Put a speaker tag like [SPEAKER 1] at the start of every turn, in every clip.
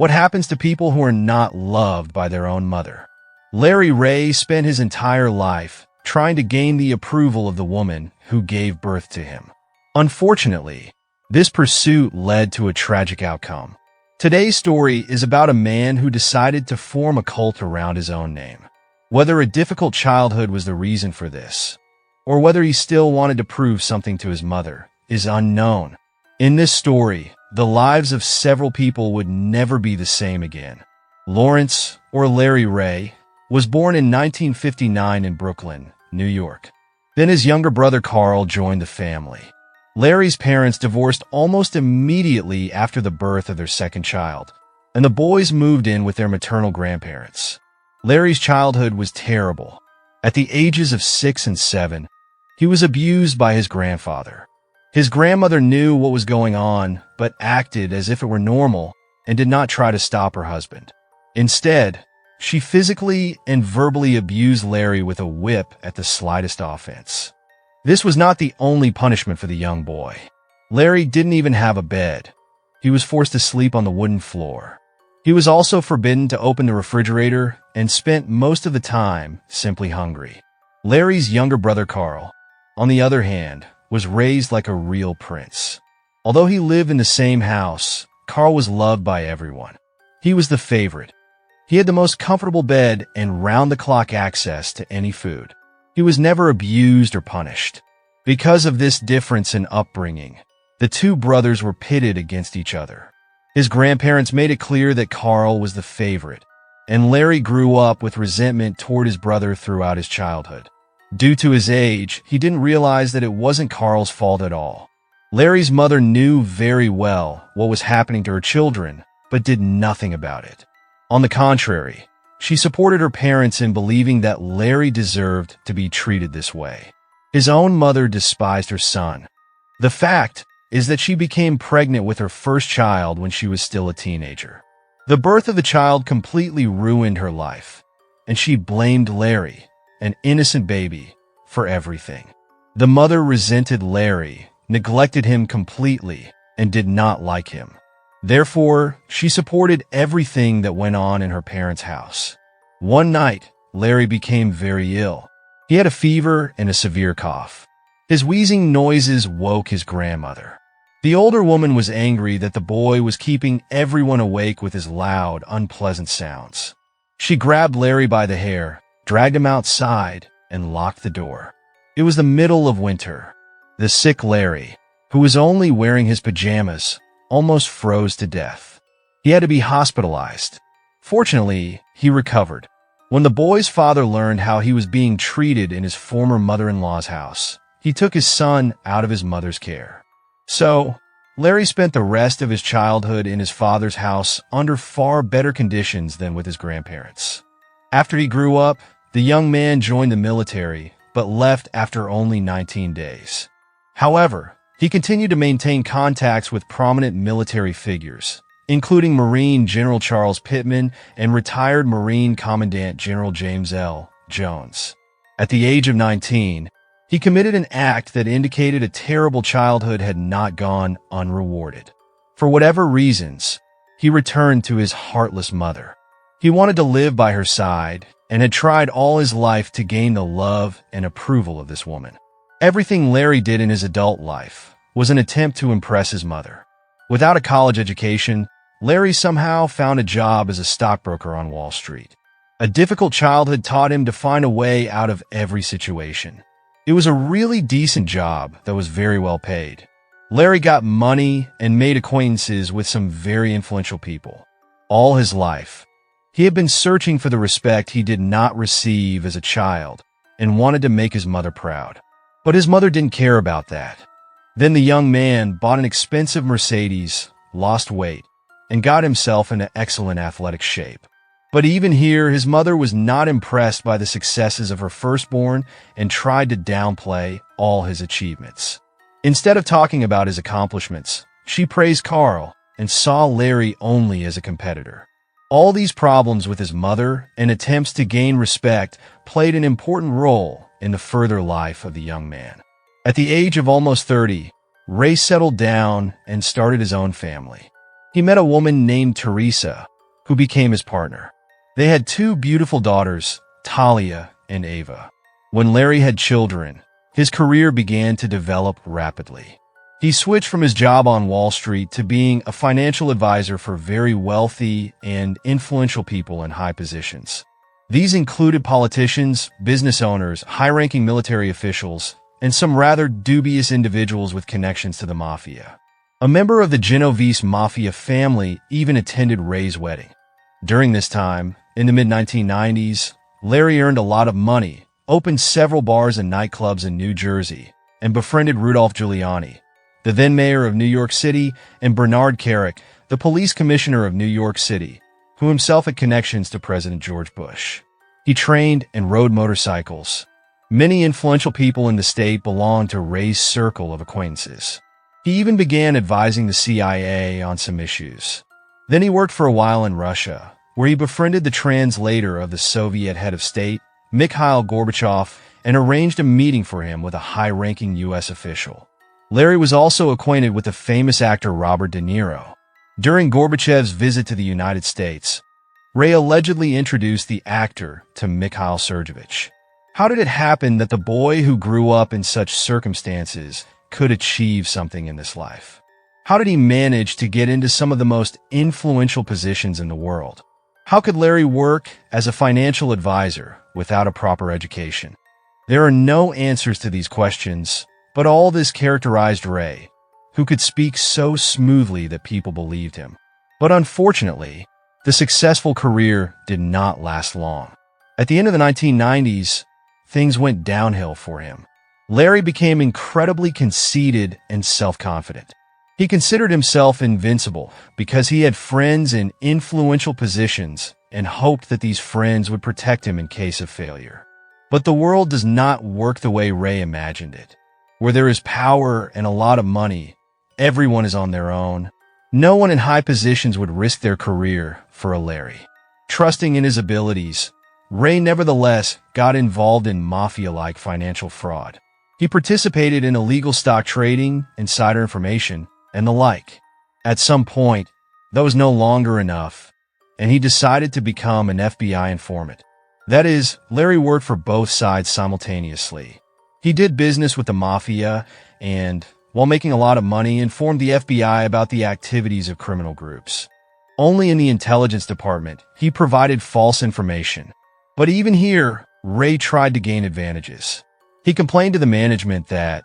[SPEAKER 1] What happens to people who are not loved by their own mother? Larry Ray spent his entire life trying to gain the approval of the woman who gave birth to him. Unfortunately, this pursuit led to a tragic outcome. Today's story is about a man who decided to form a cult around his own name. Whether a difficult childhood was the reason for this, or whether he still wanted to prove something to his mother, is unknown. In this story, the lives of several people would never be the same again. Lawrence, or Larry Ray, was born in 1959 in Brooklyn, New York. Then his younger brother Carl joined the family. Larry's parents divorced almost immediately after the birth of their second child, and the boys moved in with their maternal grandparents. Larry's childhood was terrible. At the ages of 6 and 7, he was abused by his grandfather. His grandmother knew what was going on, but acted as if it were normal and did not try to stop her husband. Instead, she physically and verbally abused Larry with a whip at the slightest offense. This was not the only punishment for the young boy. Larry didn't even have a bed. He was forced to sleep on the wooden floor. He was also forbidden to open the refrigerator and spent most of the time simply hungry. Larry's younger brother Carl, on the other hand, was raised like a real prince. Although he lived in the same house, Carl was loved by everyone. He was the favorite. He had the most comfortable bed and round-the-clock access to any food. He was never abused or punished. Because of this difference in upbringing, the two brothers were pitted against each other. His grandparents made it clear that Carl was the favorite, and Larry grew up with resentment toward his brother throughout his childhood. Due to his age, he didn't realize that it wasn't Carl's fault at all. Larry's mother knew very well what was happening to her children, but did nothing about it. On the contrary, she supported her parents in believing that Larry deserved to be treated this way. His own mother despised her son. The fact is that she became pregnant with her first child when she was still a teenager. The birth of the child completely ruined her life, and she blamed Larry, an innocent baby, for everything. The mother resented Larry, neglected him completely, and did not like him. Therefore, she supported everything that went on in her parents' house. One night, Larry became very ill. He had a fever and a severe cough. His wheezing noises woke his grandmother. The older woman was angry that the boy was keeping everyone awake with his loud, unpleasant sounds. She grabbed Larry by the hair, dragged him outside, and locked the door. It was the middle of winter. The sick Larry, who was only wearing his pajamas, almost froze to death. He had to be hospitalized. Fortunately, he recovered. When the boy's father learned how he was being treated in his former mother-in-law's house, he took his son out of his mother's care. So, Larry spent the rest of his childhood in his father's house under far better conditions than with his grandparents. After he grew up, the young man joined the military, but left after only 19 days. However, he continued to maintain contacts with prominent military figures, including Marine General Charles Pittman and retired Marine Commandant General James L. Jones. At the age of 19, he committed an act that indicated a terrible childhood had not gone unrewarded. For whatever reasons, he returned to his heartless mother. He wanted to live by her side and had tried all his life to gain the love and approval of this woman. Everything Larry did in his adult life was an attempt to impress his mother. Without a college education, Larry somehow found a job as a stockbroker on Wall Street. A difficult childhood taught him to find a way out of every situation. It was a really decent job that was very well paid. Larry got money and made acquaintances with some very influential people. All his life, he had been searching for the respect he did not receive as a child and wanted to make his mother proud. But his mother didn't care about that. Then the young man bought an expensive Mercedes, lost weight, and got himself into excellent athletic shape. But even here, his mother was not impressed by the successes of her firstborn and tried to downplay all his achievements. Instead of talking about his accomplishments, she praised Carl and saw Larry only as a competitor. All these problems with his mother and attempts to gain respect played an important role in the further life of the young man. At the age of almost 30, Ray settled down and started his own family. He met a woman named Teresa, who became his partner. They had two beautiful daughters, Talia and Ava. When Larry had children, his career began to develop rapidly. He switched from his job on Wall Street to being a financial advisor for very wealthy and influential people in high positions. These included politicians, business owners, high-ranking military officials, and some rather dubious individuals with connections to the mafia. A member of the Genovese mafia family even attended Ray's wedding. During this time, in the mid-1990s, Larry earned a lot of money, opened several bars and nightclubs in New Jersey, and befriended Rudolph Giuliani, the then mayor of New York City, and Bernard Kerik, the police commissioner of New York City, who himself had connections to President George Bush. He trained and rode motorcycles. Many influential people in the state belonged to Ray's circle of acquaintances. He even began advising the CIA on some issues. Then he worked for a while in Russia, where he befriended the translator of the Soviet head of state, Mikhail Gorbachev, and arranged a meeting for him with a high-ranking U.S. official. Larry was also acquainted with the famous actor Robert De Niro. During Gorbachev's visit to the United States, Ray allegedly introduced the actor to Mikhail Sergeyevich. How did it happen that the boy who grew up in such circumstances could achieve something in this life? How did he manage to get into some of the most influential positions in the world? How could Larry work as a financial advisor without a proper education? There are no answers to these questions, but all this characterized Ray, who could speak so smoothly that people believed him. But unfortunately, the successful career did not last long. At the end of the 1990s, things went downhill for him. Larry became incredibly conceited and self-confident. He considered himself invincible because he had friends in influential positions and hoped that these friends would protect him in case of failure. But the world does not work the way Ray imagined it. Where there is power and a lot of money, everyone is on their own. No one in high positions would risk their career for a Larry. Trusting in his abilities, Ray nevertheless got involved in mafia-like financial fraud. He participated in illegal stock trading, insider information, and the like. At some point, that was no longer enough, and he decided to become an FBI informant. That is, Larry worked for both sides simultaneously. He did business with the mafia and, while making a lot of money, informed the FBI about the activities of criminal groups. Only in the intelligence department, he provided false information. But even here, Ray tried to gain advantages. He complained to the management that,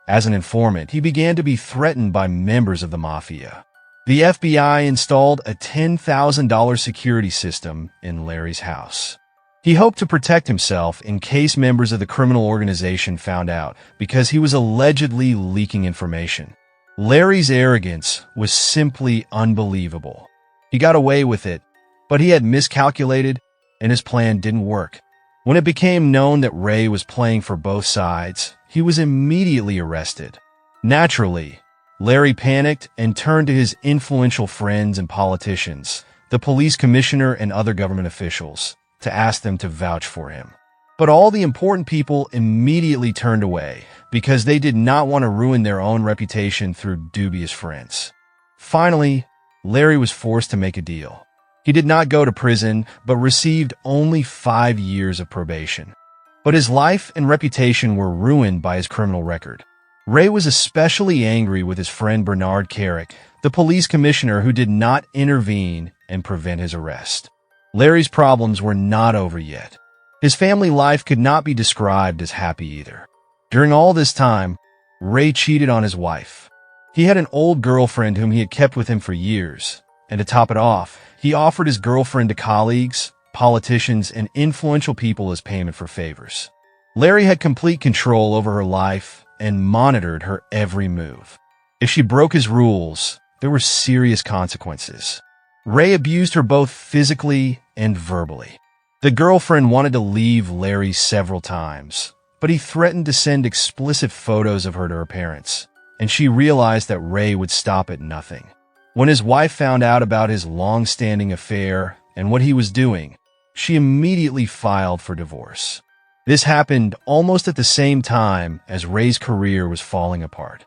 [SPEAKER 1] as an informant, he began to be threatened by members of the mafia. The FBI installed a $10,000 security system in Larry's house. He hoped to protect himself in case members of the criminal organization found out because he was allegedly leaking information. Larry's arrogance was simply unbelievable. He got away with it, but he had miscalculated and his plan didn't work. When it became known that Ray was playing for both sides, he was immediately arrested. Naturally, Larry panicked and turned to his influential friends and politicians, the police commissioner and other government officials, to ask them to vouch for him. But all the important people immediately turned away because they did not want to ruin their own reputation through dubious friends. Finally, Larry was forced to make a deal. He did not go to prison, but received only 5 years of probation. But his life and reputation were ruined by his criminal record. Ray was especially angry with his friend Bernard Kerik, the police commissioner who did not intervene and prevent his arrest. Larry's problems were not over yet. His family life could not be described as happy either. During all this time, Ray cheated on his wife. He had an old girlfriend whom he had kept with him for years, and to top it off, he offered his girlfriend to colleagues, politicians, and influential people as payment for favors. Larry had complete control over her life and monitored her every move. If she broke his rules, there were serious consequences. Ray abused her both physically and verbally. The girlfriend wanted to leave Larry several times, but he threatened to send explicit photos of her to her parents, and she realized that Ray would stop at nothing. When his wife found out about his long-standing affair and what he was doing, she immediately filed for divorce. This happened almost at the same time as Ray's career was falling apart.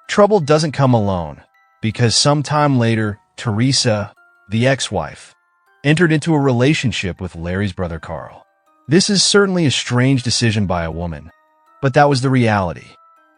[SPEAKER 1] Trouble doesn't come alone, because sometime later, Teresa, the ex-wife, entered into a relationship with Larry's brother Carl. This is certainly a strange decision by a woman, but that was the reality.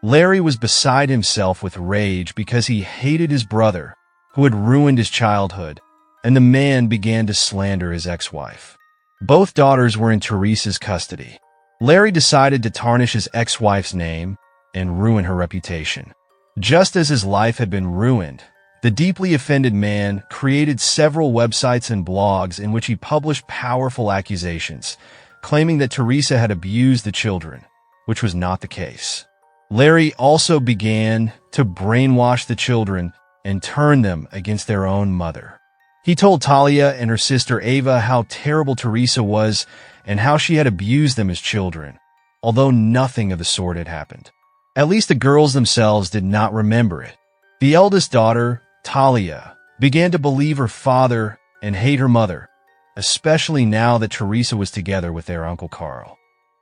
[SPEAKER 1] Larry was beside himself with rage because he hated his brother, who had ruined his childhood, and the man began to slander his ex-wife. Both daughters were in Teresa's custody. Larry decided to tarnish his ex-wife's name and ruin her reputation. Just as his life had been ruined, the deeply offended man created several websites and blogs in which he published powerful accusations, claiming that Teresa had abused the children, which was not the case. Larry also began to brainwash the children and turn them against their own mother. He told Talia and her sister Ava how terrible Teresa was and how she had abused them as children, although nothing of the sort had happened. At least the girls themselves did not remember it. The eldest daughter, Talia, began to believe her father and hate her mother, especially now that Teresa was together with their Uncle Carl.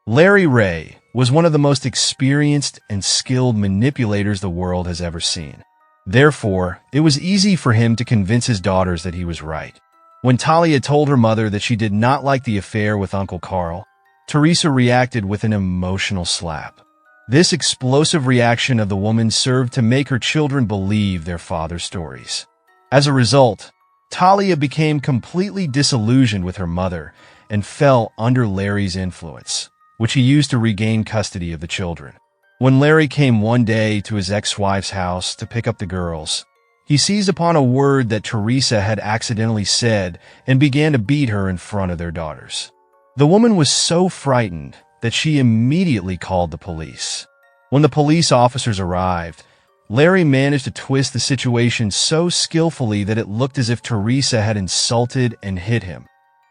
[SPEAKER 1] Larry Ray was one of the most experienced and skilled manipulators the world has ever seen. Therefore, it was easy for him to convince his daughters that he was right. When Talia told her mother that she did not like the affair with Uncle Carl, Teresa reacted with an emotional slap. This explosive reaction of the woman served to make her children believe their father's stories. As a result, Talia became completely disillusioned with her mother and fell under Larry's influence, which he used to regain custody of the children. When Larry came one day to his ex-wife's house to pick up the girls, he seized upon a word that Teresa had accidentally said and began to beat her in front of their daughters. The woman was so frightened that she immediately called the police. When the police officers arrived, Larry managed to twist the situation so skillfully that it looked as if Teresa had insulted and hit him,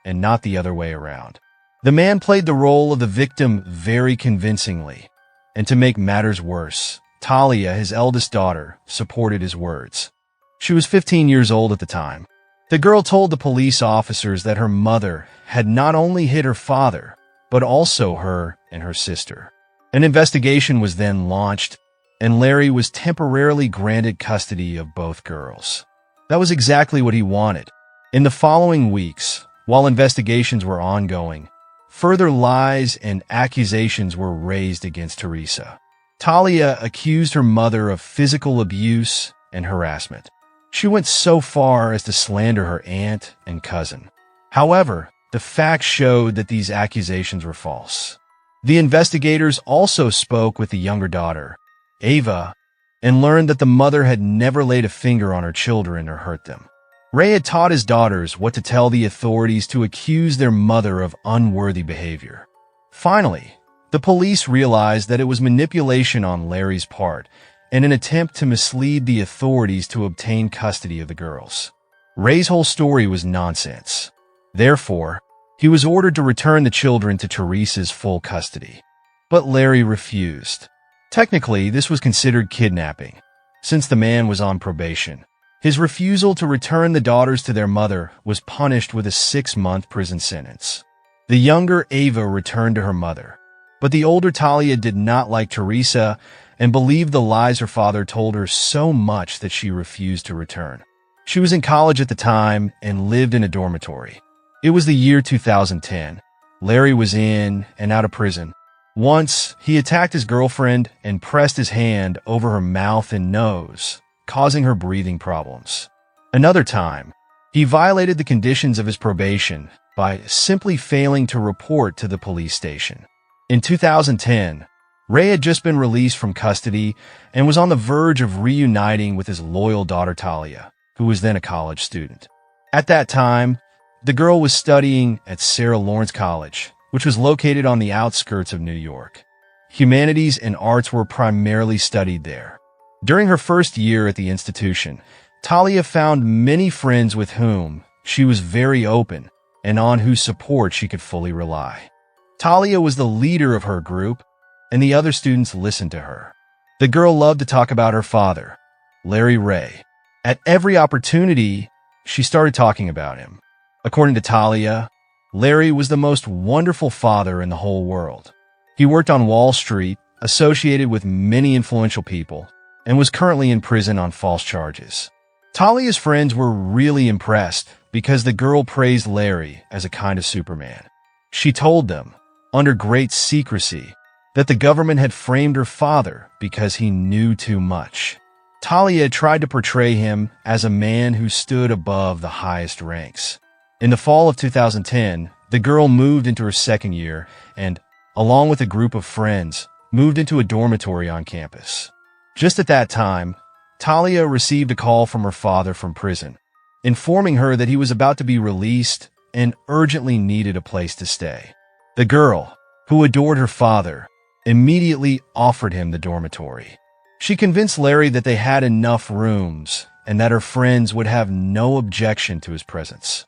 [SPEAKER 1] and not the other way around. The man played the role of the victim very convincingly, and to make matters worse, Talia, his eldest daughter, supported his words. She was 15 years old at the time. The girl told the police officers that her mother had not only hit her father, but also her and her sister. An investigation was then launched, and Larry was temporarily granted custody of both girls. That was exactly what he wanted. In the following weeks, while investigations were ongoing, further lies and accusations were raised against Teresa. Talia accused her mother of physical abuse and harassment. She went so far as to slander her aunt and cousin. However, the facts showed that these accusations were false. The investigators also spoke with the younger daughter, Ava, and learned that the mother had never laid a finger on her children or hurt them. Ray had taught his daughters what to tell the authorities to accuse their mother of unworthy behavior. Finally, the police realized that it was manipulation on Larry's part and an attempt to mislead the authorities to obtain custody of the girls. Ray's whole story was nonsense. Therefore, he was ordered to return the children to Teresa's full custody. But Larry refused. Technically, this was considered kidnapping, since the man was on probation. His refusal to return the daughters to their mother was punished with a 6-month prison sentence. The younger Ava returned to her mother, but the older Talia did not like Teresa and believed the lies her father told her so much that she refused to return. She was in college at the time and lived in a dormitory. It was the year 2010. Larry was in and out of prison. Once, he attacked his girlfriend and pressed his hand over her mouth and nose, causing her breathing problems. Another time, he violated the conditions of his probation by simply failing to report to the police station. In 2010, Ray had just been released from custody and was on the verge of reuniting with his loyal daughter Talia, who was then a college student. At that time, the girl was studying at Sarah Lawrence College, which was located on the outskirts of New York. Humanities and arts were primarily studied there. During her first year at the institution, Talia found many friends with whom she was very open and on whose support she could fully rely. Talia was the leader of her group, and the other students listened to her. The girl loved to talk about her father, Larry Ray. At every opportunity, she started talking about him. According to Talia, Larry was the most wonderful father in the whole world. He worked on Wall Street, associated with many influential people, and was currently in prison on false charges. Talia's friends were really impressed because the girl praised Larry as a kind of Superman. She told them, under great secrecy, that the government had framed her father because he knew too much. Talia tried to portray him as a man who stood above the highest ranks. In the fall of 2010, the girl moved into her second year and, along with a group of friends, moved into a dormitory on campus. Just at that time, Talia received a call from her father from prison, informing her that he was about to be released and urgently needed a place to stay. The girl, who adored her father, immediately offered him the dormitory. She convinced Larry that they had enough rooms and that her friends would have no objection to his presence.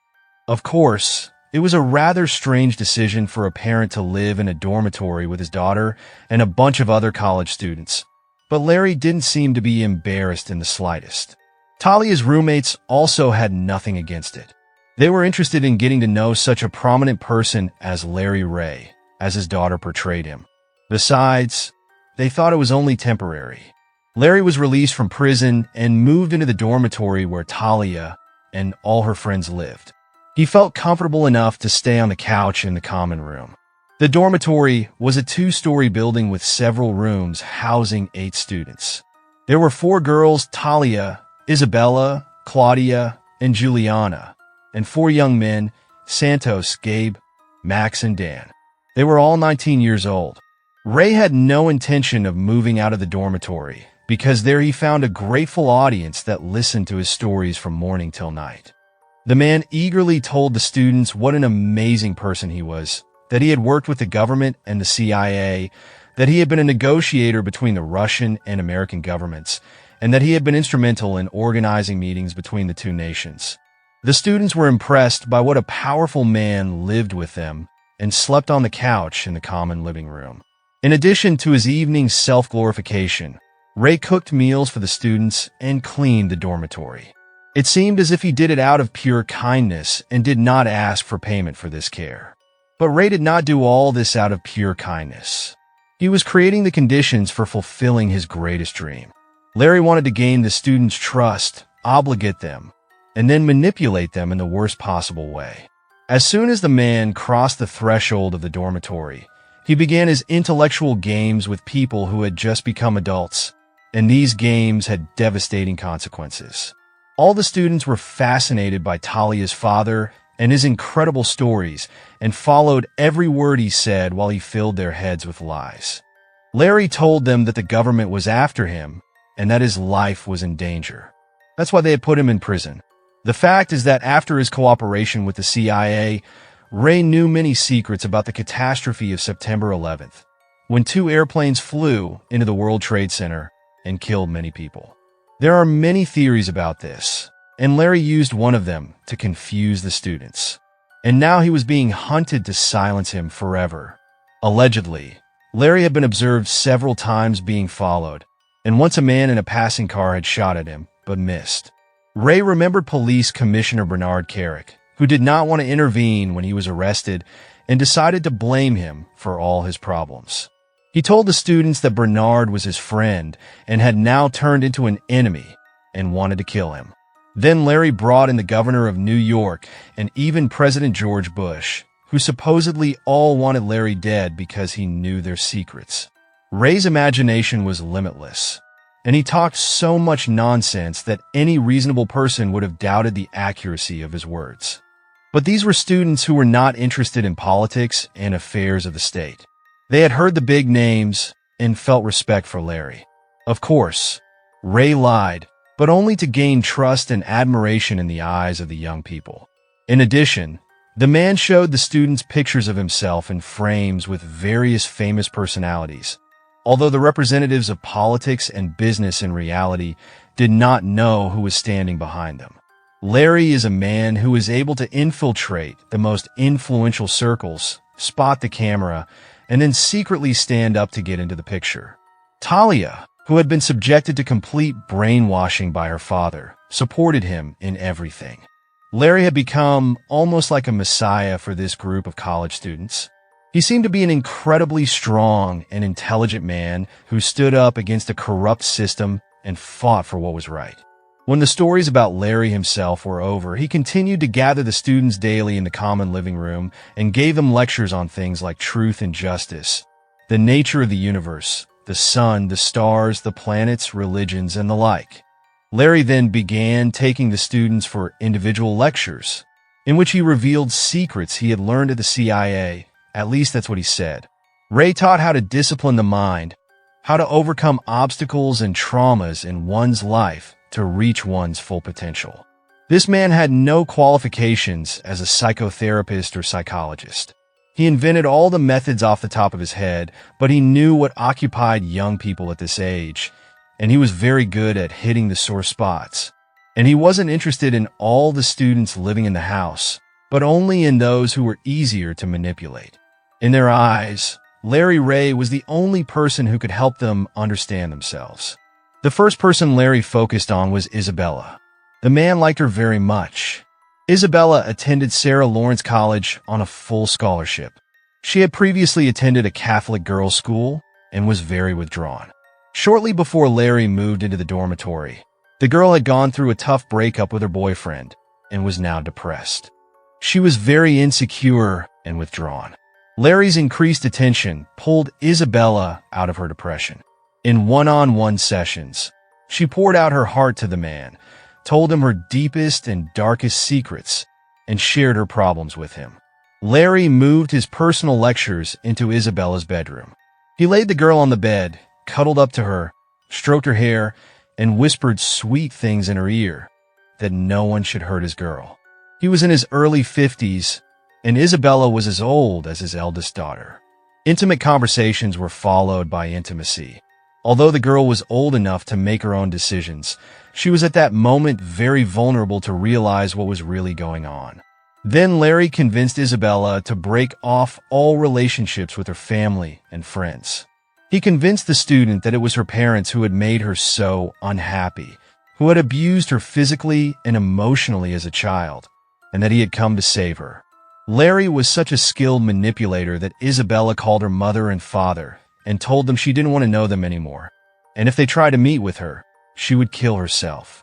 [SPEAKER 1] Of course, it was a rather strange decision for a parent to live in a dormitory with his daughter and a bunch of other college students, but Larry didn't seem to be embarrassed in the slightest. Talia's roommates also had nothing against it. They were interested in getting to know such a prominent person as Larry Ray, as his daughter portrayed him. Besides, they thought it was only temporary. Larry was released from prison and moved into the dormitory where Talia and all her friends lived. He felt comfortable enough to stay on the couch in the common room. The dormitory was a 2-story building with several rooms housing 8 students. There were 4 girls, Talia, Isabella, Claudia, and Juliana, and 4 young men, Santos, Gabe, Max, and Dan. They were all 19 years old. Ray had no intention of moving out of the dormitory because there he found a grateful audience that listened to his stories from morning till night. The man eagerly told the students what an amazing person he was, that he had worked with the government and the CIA, that he had been a negotiator between the Russian and American governments, and that he had been instrumental in organizing meetings between the 2 nations. The students were impressed by what a powerful man lived with them and slept on the couch in the common living room. In addition to his evening self-glorification, Ray cooked meals for the students and cleaned the dormitory. It seemed as if he did it out of pure kindness and did not ask for payment for this care. But Ray did not do all this out of pure kindness. He was creating the conditions for fulfilling his greatest dream. Larry wanted to gain the students' trust, obligate them, and then manipulate them in the worst possible way. As soon as the man crossed the threshold of the dormitory, he began his intellectual games with people who had just become adults, and these games had devastating consequences. All the students were fascinated by Talia's father and his incredible stories and followed every word he said while he filled their heads with lies. Larry told them that the government was after him and that his life was in danger. That's why they had put him in prison. The fact is that after his cooperation with the CIA, Ray knew many secrets about the catastrophe of September 11th, when 2 airplanes flew into the World Trade Center and killed many people. There are many theories about this, and Larry used one of them to confuse the students. And now he was being hunted to silence him forever. Allegedly, Larry had been observed several times being followed, and once a man in a passing car had shot at him, but missed. Ray remembered Police Commissioner Bernard Carrick, who did not want to intervene when he was arrested, and decided to blame him for all his problems. He told the students that Bernard was his friend and had now turned into an enemy and wanted to kill him. Then Larry brought in the governor of New York and even President George Bush, who supposedly all wanted Larry dead because he knew their secrets. Ray's imagination was limitless, and he talked so much nonsense that any reasonable person would have doubted the accuracy of his words. But these were students who were not interested in politics and affairs of the state. They had heard the big names and felt respect for Larry. Of course, Ray lied, but only to gain trust and admiration in the eyes of the young people. In addition, the man showed the students pictures of himself in frames with various famous personalities, although the representatives of politics and business in reality did not know who was standing behind them. Larry is a man who is able to infiltrate the most influential circles, spot the camera, and then secretly stand up to get into the picture. Talia, who had been subjected to complete brainwashing by her father, supported him in everything. Larry had become almost like a messiah for this group of college students. He seemed to be an incredibly strong and intelligent man who stood up against a corrupt system and fought for what was right. When the stories about Larry himself were over, he continued to gather the students daily in the common living room and gave them lectures on things like truth and justice, the nature of the universe, the sun, the stars, the planets, religions, and the like. Larry then began taking the students for individual lectures, in which he revealed secrets he had learned at the CIA. At least that's what he said. Ray taught how to discipline the mind, how to overcome obstacles and traumas in one's life to reach one's full potential. This man had no qualifications as a psychotherapist or psychologist. He invented all the methods off the top of his head, but he knew what occupied young people at this age, and he was very good at hitting the sore spots. And he wasn't interested in all the students living in the house, but only in those who were easier to manipulate. In their eyes, Larry Ray was the only person who could help them understand themselves. The first person Larry focused on was Isabella. The man liked her very much. Isabella attended Sarah Lawrence College on a full scholarship. She had previously attended a Catholic girls' school and was very withdrawn. Shortly before Larry moved into the dormitory, the girl had gone through a tough breakup with her boyfriend and was now depressed. She was very insecure and withdrawn. Larry's increased attention pulled Isabella out of her depression. In one-on-one sessions, she poured out her heart to the man, told him her deepest and darkest secrets, and shared her problems with him. Larry moved his personal lectures into Isabella's bedroom. He laid the girl on the bed, cuddled up to her, stroked her hair, and whispered sweet things in her ear, that no one should hurt his girl. He was in his early 50s, and Isabella was as old as his eldest daughter. Intimate conversations were followed by intimacy. Although the girl was old enough to make her own decisions, she was at that moment very vulnerable to realize what was really going on. Then Larry convinced Isabella to break off all relationships with her family and friends. He convinced the student that it was her parents who had made her so unhappy, who had abused her physically and emotionally as a child, and that he had come to save her. Larry was such a skilled manipulator that Isabella called her mother and father and told them she didn't want to know them anymore, and if they tried to meet with her, she would kill herself.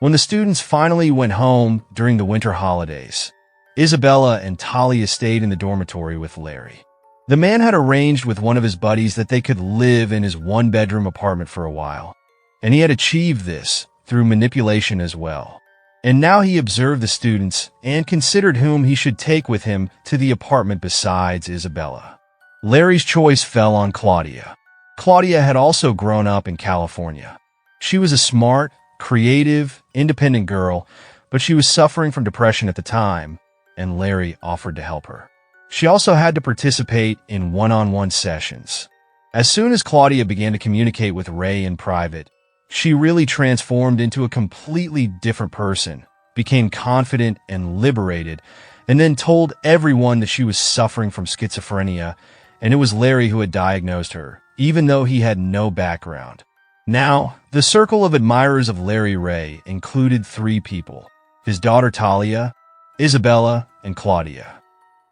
[SPEAKER 1] When the students finally went home during the winter holidays, Isabella and Talia stayed in the dormitory with Larry. The man had arranged with one of his buddies that they could live in his one-bedroom apartment for a while, and he had achieved this through manipulation as well. And now he observed the students and considered whom he should take with him to the apartment besides Isabella. Larry's choice fell on Claudia. Claudia had also grown up in California. She was a smart, creative, independent girl, but she was suffering from depression at the time, and Larry offered to help her. She also had to participate in one-on-one sessions. As soon as Claudia began to communicate with Ray in private, she really transformed into a completely different person, became confident and liberated, and then told everyone that she was suffering from schizophrenia, and it was Larry who had diagnosed her, even though he had no background. Now, the circle of admirers of Larry Ray included 3 people: his daughter Talia, Isabella, and Claudia.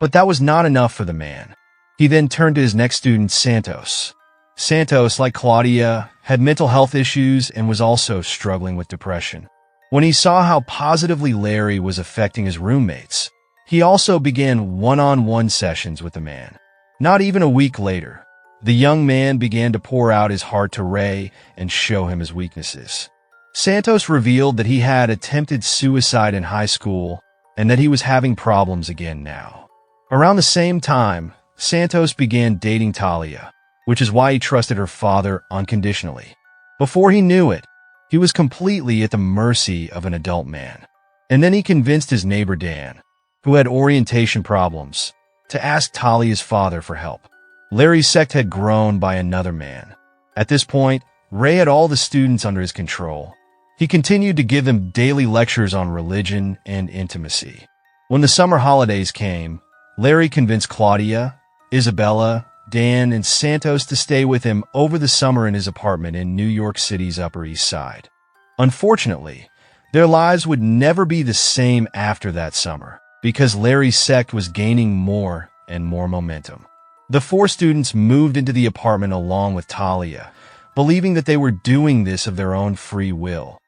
[SPEAKER 1] But that was not enough for the man. He then turned to his next student, Santos. Santos, like Claudia, had mental health issues and was also struggling with depression. When he saw how positively Larry was affecting his roommates, he also began one-on-one sessions with the man. Not even a week later, the young man began to pour out his heart to Ray and show him his weaknesses. Santos revealed that he had attempted suicide in high school and that he was having problems again now. Around the same time, Santos began dating Talia, which is why he trusted her father unconditionally. Before he knew it, he was completely at the mercy of an adult man. And then he convinced his neighbor Dan, who had orientation problems, to ask Talia's father for help. Larry's sect had grown by another man. At this point, Ray had all the students under his control. He continued to give them daily lectures on religion and intimacy. When the summer holidays came, Larry convinced Claudia, Isabella, Dan, and Santos to stay with him over the summer in his apartment in New York City's Upper East Side. Unfortunately, their lives would never be the same after that summer, because Larry's sect was gaining more and more momentum. The 4 students moved into the apartment along with Talia, believing that they were doing this of their own free will.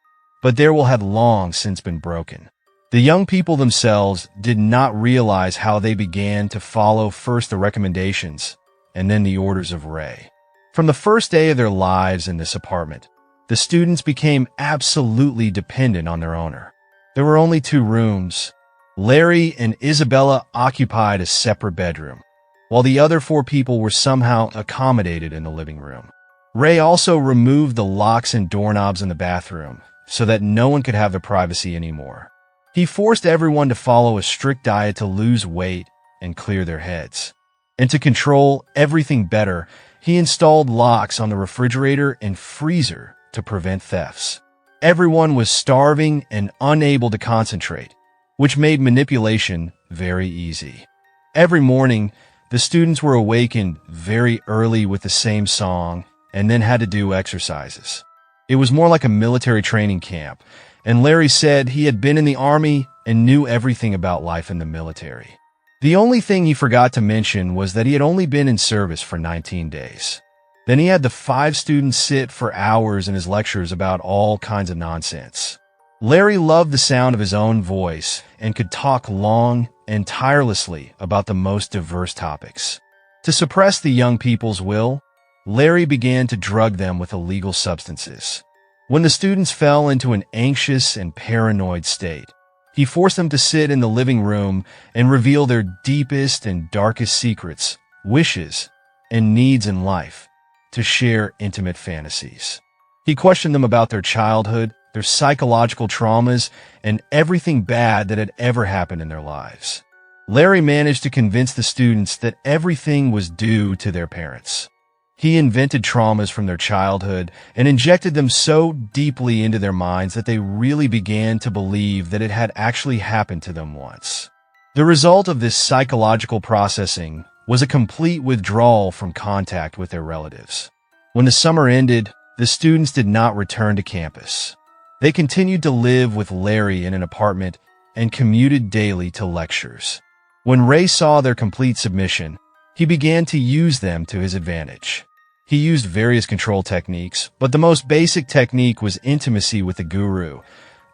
[SPEAKER 1] but their will had long since been broken. The young people themselves did not realize how they began to follow first the recommendations and then the orders of Ray. From the first day of their lives in this apartment, the students became absolutely dependent on their owner. There were only 2 rooms. Larry and Isabella occupied a separate bedroom, while the other 4 people were somehow accommodated in the living room. Ray also removed the locks and doorknobs in the bathroom so that no one could have their privacy anymore. He forced everyone to follow a strict diet to lose weight and clear their heads. And to control everything better, he installed locks on the refrigerator and freezer to prevent thefts. Everyone was starving and unable to concentrate, which made manipulation very easy. Every morning, the students were awakened very early with the same song and then had to do exercises. It was more like a military training camp, and Larry said he had been in the army and knew everything about life in the military. The only thing he forgot to mention was that he had only been in service for 19 days. Then he had the 5 students sit for hours in his lectures about all kinds of nonsense. Larry loved the sound of his own voice and could talk long and tirelessly about the most diverse topics. To suppress the young people's will, Larry began to drug them with illegal substances. When the students fell into an anxious and paranoid state, he forced them to sit in the living room and reveal their deepest and darkest secrets, wishes, and needs in life, to share intimate fantasies. He questioned them about their childhood, their psychological traumas, and everything bad that had ever happened in their lives. Larry managed to convince the students that everything was due to their parents. He invented traumas from their childhood and injected them so deeply into their minds that they really began to believe that it had actually happened to them once. The result of this psychological processing was a complete withdrawal from contact with their relatives. When the summer ended, the students did not return to campus. They continued to live with Larry in an apartment and commuted daily to lectures. When Ray saw their complete submission, he began to use them to his advantage. He used various control techniques, but the most basic technique was intimacy with the guru.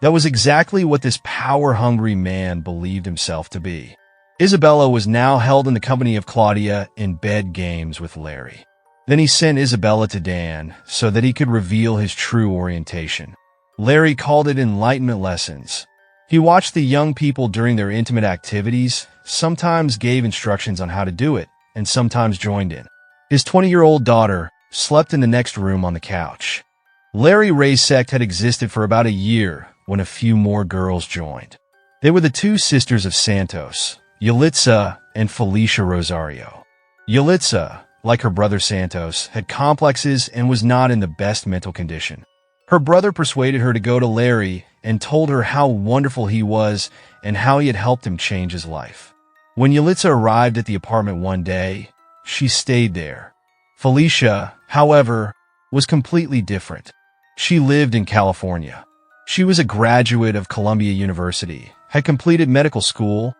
[SPEAKER 1] That was exactly what this power-hungry man believed himself to be. Isabella was now held in the company of Claudia in bed games with Larry. Then he sent Isabella to Dan so that he could reveal his true orientation. Larry called it enlightenment lessons. He watched the young people during their intimate activities, sometimes gave instructions on how to do it, and sometimes joined in. His 20-year-old daughter slept in the next room on the couch. Larry Ray's sect had existed for about a year when a few more girls joined. They were the 2 sisters of Santos, Yalitza and Felicia Rosario. Yalitza, like her brother Santos, had complexes and was not in the best mental condition. Her brother persuaded her to go to Larry and told her how wonderful he was and how he had helped him change his life. When Yalitza arrived at the apartment one day, she stayed there. Felicia, however, was completely different. She lived in California. She was a graduate of Columbia University, had completed medical school,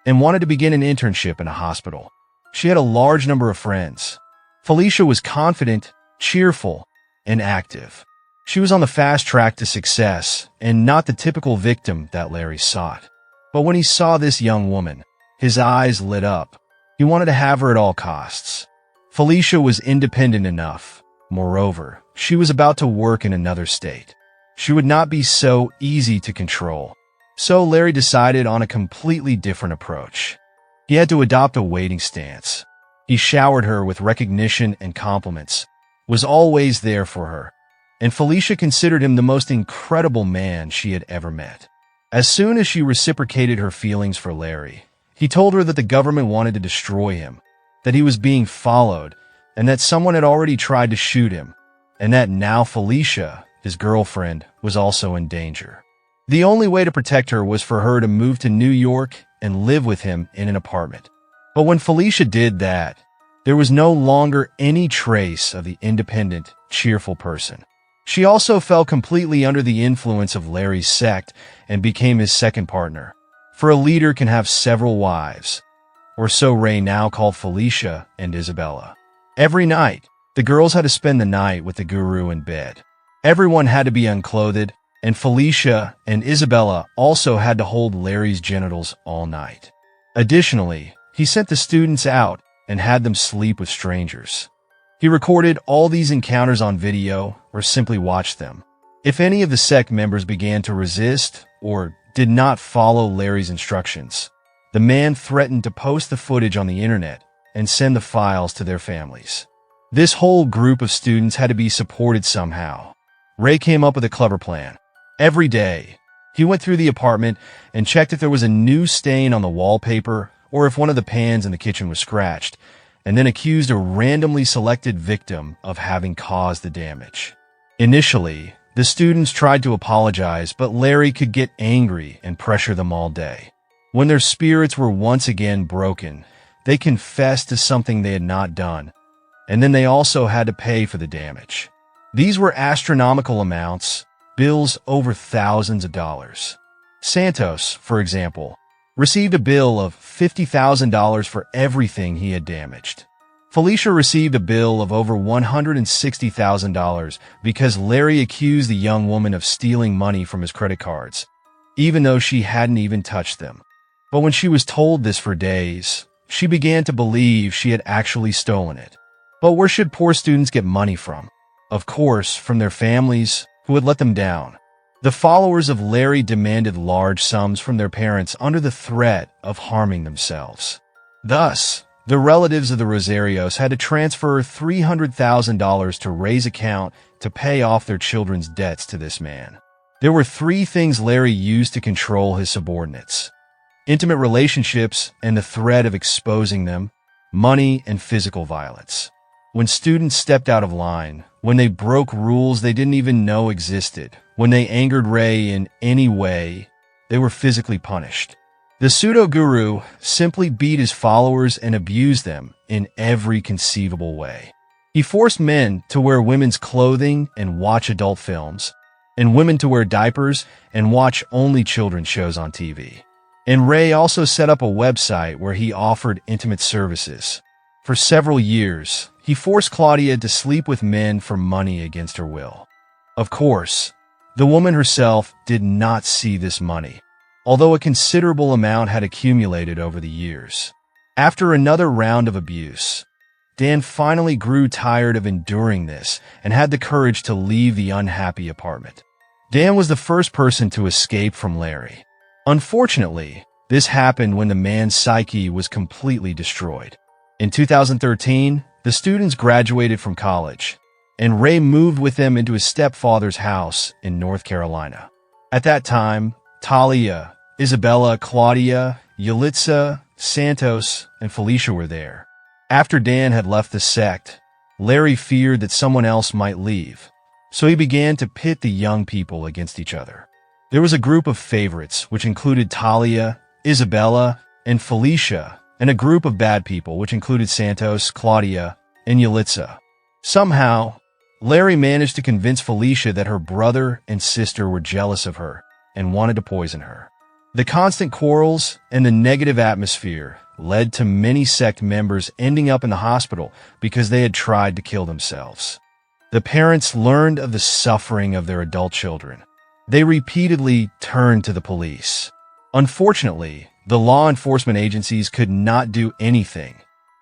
[SPEAKER 1] and wanted to begin an internship in a hospital. She had a large number of friends. Felicia was confident, cheerful, and active. She was on the fast track to success and not the typical victim that Larry sought. But when he saw this young woman, his eyes lit up. He wanted to have her at all costs. Felicia was independent enough. Moreover, she was about to work in another state. She would not be so easy to control. So Larry decided on a completely different approach. He had to adopt a waiting stance. He showered her with recognition and compliments, was always there for her, and Felicia considered him the most incredible man she had ever met. As soon as she reciprocated her feelings for Larry, he told her that the government wanted to destroy him, that he was being followed, and that someone had already tried to shoot him, and that now Felicia, his girlfriend, was also in danger. The only way to protect her was for her to move to New York and live with him in an apartment. But when Felicia did that, there was no longer any trace of the independent, cheerful person. She also fell completely under the influence of Larry's sect and became his second partner. For a leader can have several wives, or so Ray now called Felicia and Isabella. Every night, the girls had to spend the night with the guru in bed. Everyone had to be unclothed, and Felicia and Isabella also had to hold Larry's genitals all night. Additionally, he sent the students out and had them sleep with strangers. He recorded all these encounters on video or simply watched them. If any of the sect members began to resist or did not follow Larry's instructions, the man threatened to post the footage on the internet and send the files to their families. This whole group of students had to be supported somehow. Ray came up with a clever plan. Every day, he went through the apartment and checked if there was a new stain on the wallpaper or if one of the pans in the kitchen was scratched, and then accused a randomly selected victim of having caused the damage. Initially, the students tried to apologize, but Larry could get angry and pressure them all day. When their spirits were once again broken, they confessed to something they had not done, and then they also had to pay for the damage. These were astronomical amounts, bills over thousands of dollars. Santos, for example, received a bill of $50,000 for everything he had damaged. Felicia received a bill of over $160,000 because Larry accused the young woman of stealing money from his credit cards, even though she hadn't even touched them. But when she was told this for days, she began to believe she had actually stolen it. But where should poor students get money from? Of course, from their families, who had let them down. The followers of Larry demanded large sums from their parents under the threat of harming themselves. Thus, the relatives of the Rosarios had to transfer $300,000 to Ray's account to pay off their children's debts to this man. There were three things Larry used to control his subordinates: intimate relationships and the threat of exposing them, money and physical violence. When students stepped out of line, when they broke rules they didn't even know existed, when they angered Ray in any way, they were physically punished. The pseudo-guru simply beat his followers and abused them in every conceivable way. He forced men to wear women's clothing and watch adult films, and women to wear diapers and watch only children's shows on TV. And Ray also set up a website where he offered intimate services. For several years, he forced Claudia to sleep with men for money against her will. Of course, the woman herself did not see this money, although a considerable amount had accumulated over the years. After another round of abuse, Dan finally grew tired of enduring this and had the courage to leave the unhappy apartment. Dan was the first person to escape from Larry. Unfortunately, this happened when the man's psyche was completely destroyed. In 2013, the students graduated from college, and Ray moved with them into his stepfather's house in North Carolina. At that time, Talia, Isabella, Claudia, Yalitza, Santos, and Felicia were there. After Dan had left the sect, Larry feared that someone else might leave, so he began to pit the young people against each other. There was a group of favorites, which included Talia, Isabella, and Felicia, and a group of bad people, which included Santos, Claudia, and Yalitza. Somehow, Larry managed to convince Felicia that her brother and sister were jealous of her and wanted to poison her. The constant quarrels and the negative atmosphere led to many sect members ending up in the hospital because they had tried to kill themselves. The parents learned of the suffering of their adult children. They repeatedly turned to the police. Unfortunately, the law enforcement agencies could not do anything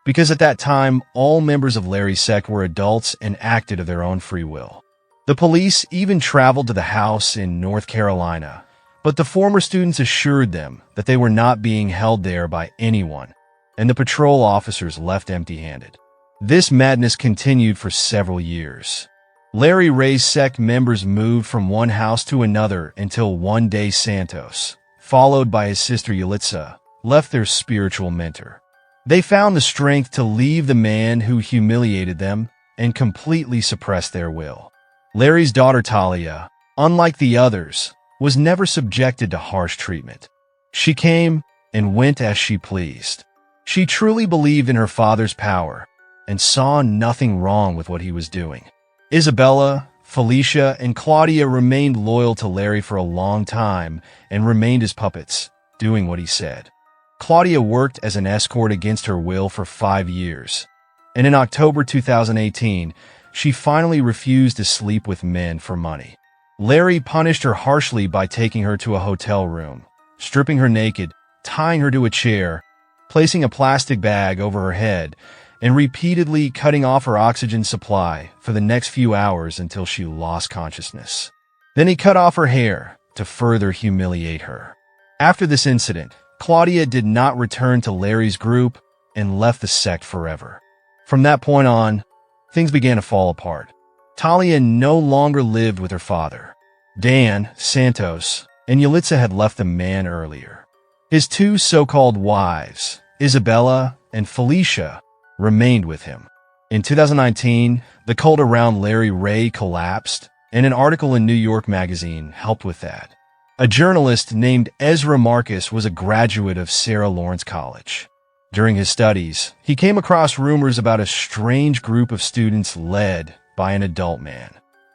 [SPEAKER 1] because at that time, all members of Larry's sect were adults and acted of their own free will. The police even traveled to the house in North Carolina, but the former students assured them that they were not being held there by anyone, and the patrol officers left empty-handed. This madness continued for several years. Larry Ray's sect members moved from one house to another until one day Santos, followed by his sister Yalitza, left their spiritual mentor. They found the strength to leave the man who humiliated them and completely suppressed their will. Larry's daughter Talia, unlike the others, was never subjected to harsh treatment. She came and went as she pleased. She truly believed in her father's power and saw nothing wrong with what he was doing. Isabella, Felicia, and Claudia remained loyal to Larry for a long time and remained his puppets, doing what he said. Claudia worked as an escort against her will for 5 years, and in October 2018, she finally refused to sleep with men for money. Larry punished her harshly by taking her to a hotel room, stripping her naked, tying her to a chair, placing a plastic bag over her head, and repeatedly cutting off her oxygen supply for the next few hours until she lost consciousness. Then he cut off her hair to further humiliate her. After this incident, Claudia did not return to Larry's group and left the sect forever. From that point on, things began to fall apart. Talia no longer lived with her father. Dan, Santos, and Yalitza had left the man earlier. His two so-called wives, Isabella and Felicia, remained with him. In 2019, the cult around Larry Ray collapsed, and an article in New York Magazine helped with that. A journalist named Ezra Marcus was a graduate of Sarah Lawrence College. During his studies, he came across rumors about a strange group of students led by an adult man.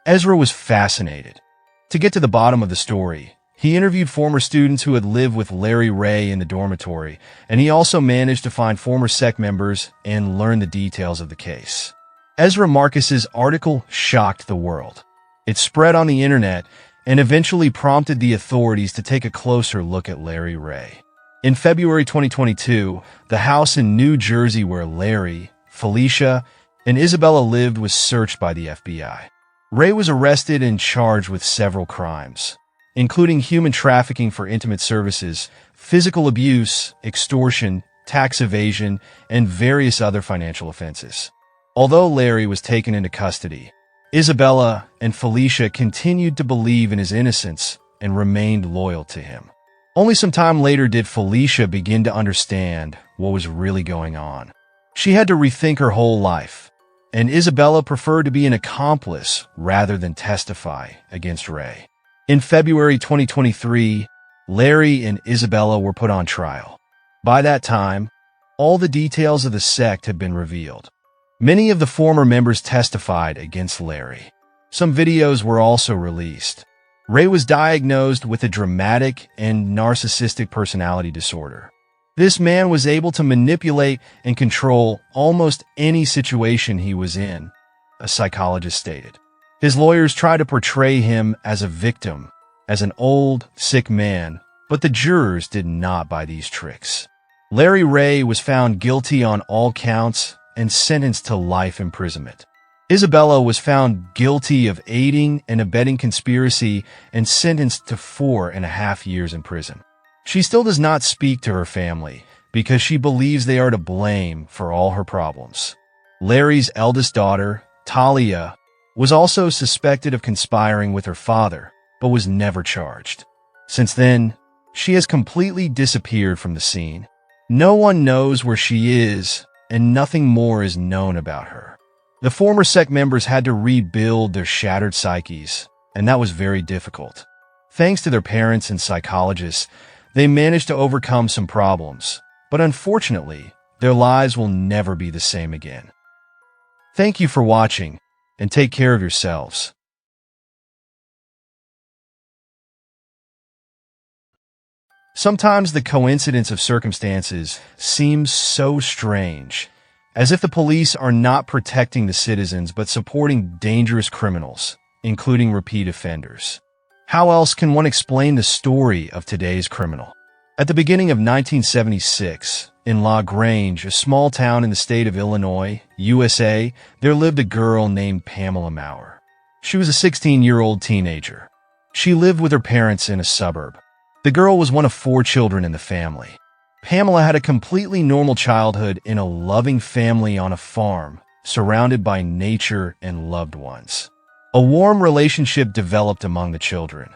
[SPEAKER 1] Ezra was fascinated. To get to the bottom of the story, he interviewed former students who had lived with Larry Ray in the dormitory, and he also managed to find former sect members and learn the details of the case. Ezra Marcus's article shocked the world. It spread on the internet and eventually prompted the authorities to take a closer look at Larry Ray. In February 2022, the house in New Jersey where Larry, Felicia, and Isabella lived was searched by the FBI. Ray was arrested and charged with several crimes, including human trafficking for intimate services, physical abuse, extortion, tax evasion, and various other financial offenses. Although Larry was taken into custody, Isabella and Felicia continued to believe in his innocence and remained loyal to him. Only some time later did Felicia begin to understand what was really going on. She had to rethink her whole life, and Isabella preferred to be an accomplice rather than testify against Ray. In February 2023, Larry and Isabella were put on trial. By that time, all the details of the sect had been revealed. Many of the former members testified against Larry. Some videos were also released. Ray was diagnosed with a dramatic and narcissistic personality disorder. This man was able to manipulate and control almost any situation he was in, a psychologist stated. His lawyers tried to portray him as a victim, as an old, sick man, but the jurors did not buy these tricks. Larry Ray was found guilty on all counts and sentenced to life imprisonment. Isabella was found guilty of aiding and abetting conspiracy and sentenced to 4.5 years in prison. She still does not speak to her family because she believes they are to blame for all her problems. Larry's eldest daughter, Talia, was also suspected of conspiring with her father, but was never charged. Since then, she has completely disappeared from the scene. No one knows where she is, and nothing more is known about her. The former sect members had to rebuild their shattered psyches, and that was very difficult. Thanks to their parents and psychologists, they managed to overcome some problems, but unfortunately, their lives will never be the same again. Thank you for watching, and take care of yourselves. Sometimes the coincidence of circumstances seems so strange, as if the police are not protecting the citizens but supporting dangerous criminals, including repeat offenders. How else can one explain the story of today's criminal? At the beginning of 1976, in La Grange, a small town in the state of Illinois, USA, there lived a girl named Pamela Maurer. She was a 16-year-old teenager. She lived with her parents in a suburb. The girl was one of 4 children in the family. Pamela had a completely normal childhood in a loving family on a farm, surrounded by nature and loved ones. A warm relationship developed among the children.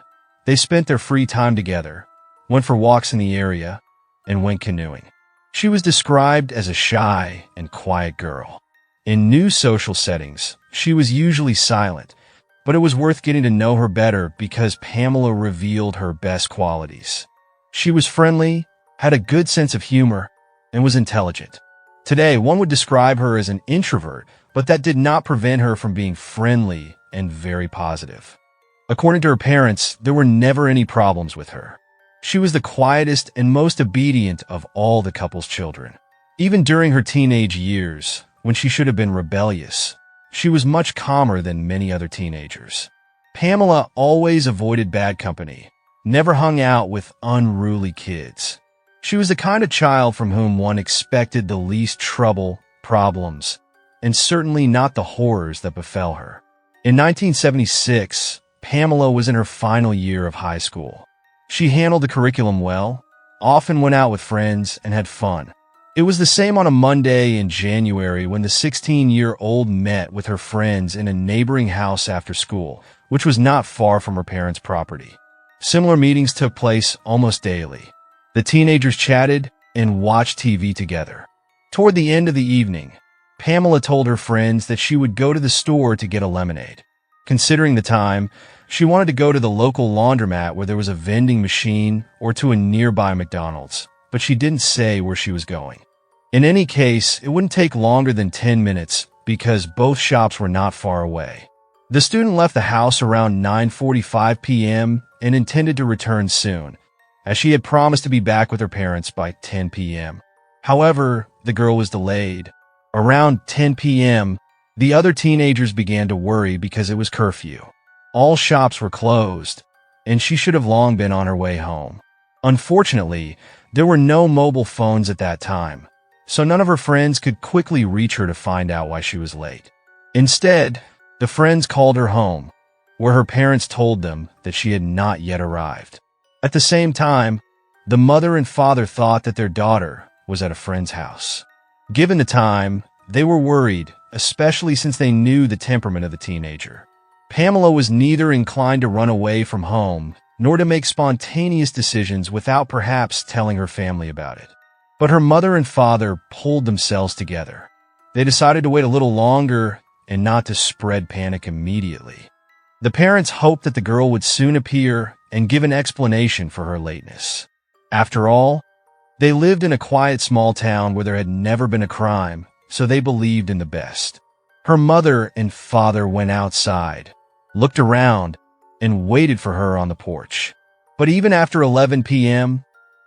[SPEAKER 1] They spent their free time together, went for walks in the area, and went canoeing. She was described as a shy and quiet girl. In new social settings, she was usually silent, but it was worth getting to know her better because Pamela revealed her best qualities. She was friendly, had a good sense of humor, and was intelligent. Today, one would describe her as an introvert, but that did not prevent her from being friendly and very positive. According to her parents, there were never any problems with her. She was the quietest and most obedient of all the couple's children. Even during her teenage years, when she should have been rebellious, she was much calmer than many other teenagers. Pamela always avoided bad company, never hung out with unruly kids. She was the kind of child from whom one expected the least trouble, problems, and certainly not the horrors that befell her. In 1976, Pamela was in her final year of high school. She handled the curriculum well, often went out with friends, and had fun. It was the same on a Monday in January when the 16-year-old met with her friends in a neighboring house after school, which was not far from her parents' property. Similar meetings took place almost daily. The teenagers chatted and watched TV together. Toward the end of the evening, Pamela told her friends that she would go to the store to get a lemonade. Considering the time, she wanted to go to the local laundromat where there was a vending machine or to a nearby McDonald's, but she didn't say where she was going. In any case, it wouldn't take longer than 10 minutes because both shops were not far away. The student left the house around 9:45 p.m. and intended to return soon, as she had promised to be back with her parents by 10 p.m. However, the girl was delayed. Around 10 p.m., the other teenagers began to worry because it was curfew. All shops were closed, and she should have long been on her way home. Unfortunately, there were no mobile phones at that time, so none of her friends could quickly reach her to find out why she was late. Instead, the friends called her home, where her parents told them that she had not yet arrived. At the same time, the mother and father thought that their daughter was at a friend's house. Given the time, they were worried, especially since they knew the temperament of the teenager. Pamela was neither inclined to run away from home nor to make spontaneous decisions without perhaps telling her family about it. But her mother and father pulled themselves together. They decided to wait a little longer and not to spread panic immediately. The parents hoped that the girl would soon appear and give an explanation for her lateness. After all, they lived in a quiet small town where there had never been a crime, so they believed in the best. Her mother and father went outside, looked around, and waited for her on the porch. But even after 11 p.m.,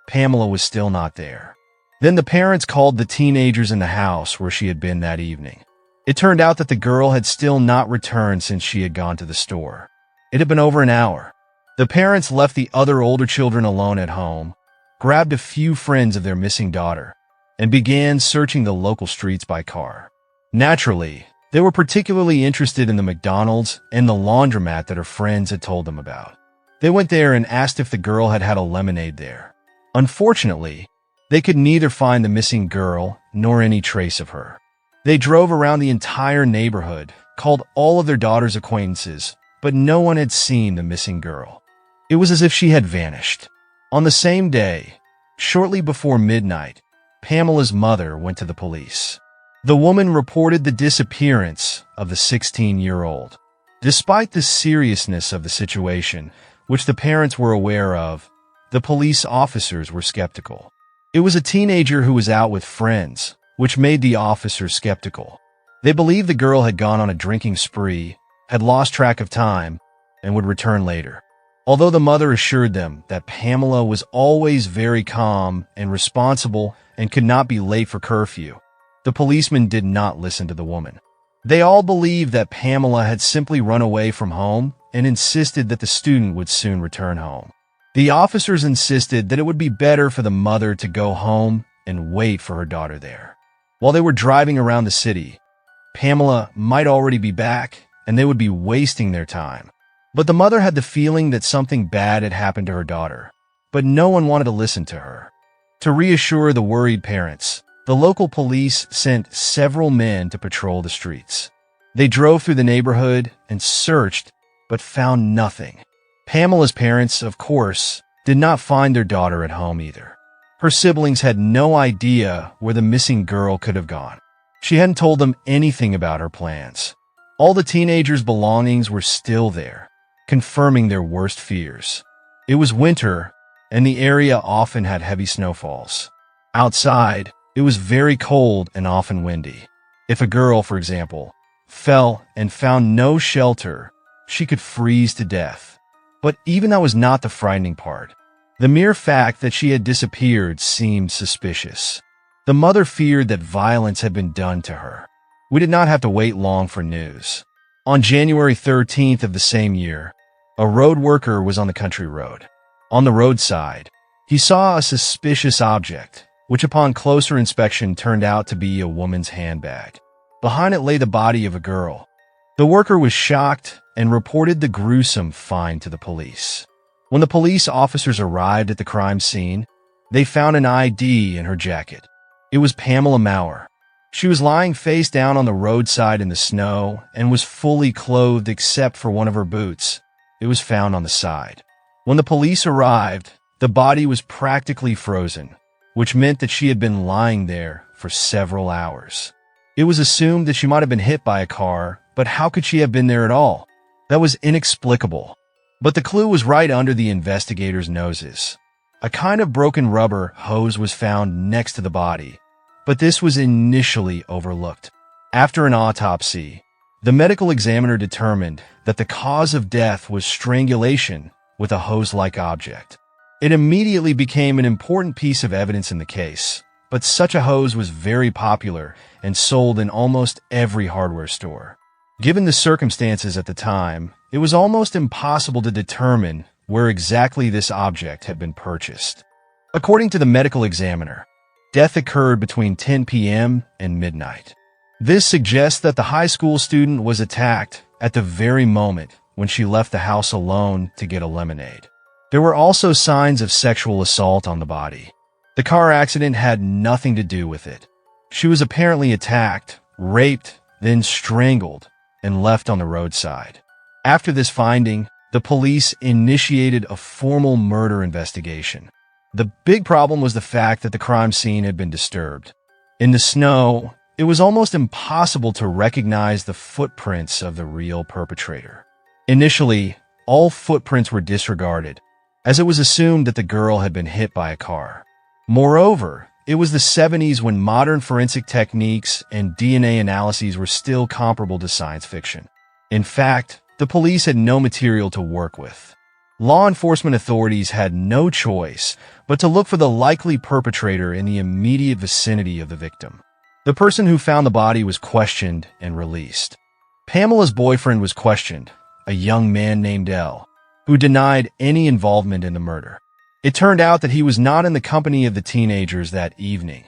[SPEAKER 1] Pamela was still not there. Then the parents called the teenagers in the house where she had been that evening. It turned out that the girl had still not returned since she had gone to the store. It had been over an hour. The parents left the other older children alone at home, grabbed a few friends of their missing daughter, and began searching the local streets by car. Naturally, they were particularly interested in the McDonald's and the laundromat that her friends had told them about. They went there and asked if the girl had had a lemonade there. Unfortunately, they could neither find the missing girl nor any trace of her. They drove around the entire neighborhood, called all of their daughter's acquaintances, but no one had seen the missing girl. It was as if she had vanished. On the same day, shortly before midnight, Pamela's mother went to the police. The woman reported the disappearance of the 16-year-old. Despite the seriousness of the situation, which the parents were aware of, the police officers were skeptical. It was a teenager who was out with friends, which made the officers skeptical. They believed the girl had gone on a drinking spree, had lost track of time, and would return later. Although the mother assured them that Pamela was always very calm and responsible and could not be late for curfew, the policemen did not listen to the woman. They all believed that Pamela had simply run away from home and insisted that the student would soon return home. The officers insisted that it would be better for the mother to go home and wait for her daughter there. While they were driving around the city, Pamela might already be back and they would be wasting their time. But the mother had the feeling that something bad had happened to her daughter, but no one wanted to listen to her. To reassure the worried parents, the local police sent several men to patrol the streets. They drove through the neighborhood and searched, but found nothing. Pamela's parents, of course, did not find their daughter at home either. Her siblings had no idea where the missing girl could have gone. She hadn't told them anything about her plans. All the teenagers' belongings were still there, confirming their worst fears. It was winter, and the area often had heavy snowfalls. Outside, it was very cold and often windy. If a girl, for example, fell and found no shelter, she could freeze to death. But even that was not the frightening part. The mere fact that she had disappeared seemed suspicious. The mother feared that violence had been done to her. We did not have to wait long for news. On January 13th of the same year, A road worker was on the country road. On the roadside, he saw a suspicious object, which upon closer inspection turned out to be a woman's handbag. Behind it lay the body of a girl. The worker was shocked and reported the gruesome find to the police. When the police officers arrived at the crime scene, they found an ID in her jacket. It was Pamela Maurer. She was lying face down on the roadside in the snow and was fully clothed except for one of her boots. It was found on the side. When the police arrived, the body was practically frozen, which meant that she had been lying there for several hours. It was assumed that she might have been hit by a car, but how could she have been there at all? That was inexplicable. But the clue was right under the investigators' noses. A kind of broken rubber hose was found next to the body, but this was initially overlooked. After an autopsy, the medical examiner determined that the cause of death was strangulation with a hose-like object. It immediately became an important piece of evidence in the case, but such a hose was very popular and sold in almost every hardware store. Given the circumstances at the time, it was almost impossible to determine where exactly this object had been purchased. According to the medical examiner, death occurred between 10 p.m. and midnight. This suggests that the high school student was attacked at the very moment when she left the house alone to get a lemonade. There were also signs of sexual assault on the body. The car accident had nothing to do with it. She was apparently attacked, raped, then strangled, and left on the roadside. After this finding, the police initiated a formal murder investigation. The big problem was the fact that the crime scene had been disturbed. In the snow, it was almost impossible to recognize the footprints of the real perpetrator. Initially, all footprints were disregarded, as it was assumed that the girl had been hit by a car. Moreover, it was the 70s when modern forensic techniques and DNA analyses were still comparable to science fiction. In fact, the police had no material to work with. Law enforcement authorities had no choice but to look for the likely perpetrator in the immediate vicinity of the victim. The person who found the body was questioned and released. Pamela's boyfriend was questioned, a young man named L, who denied any involvement in the murder. It turned out that he was not in the company of the teenagers that evening,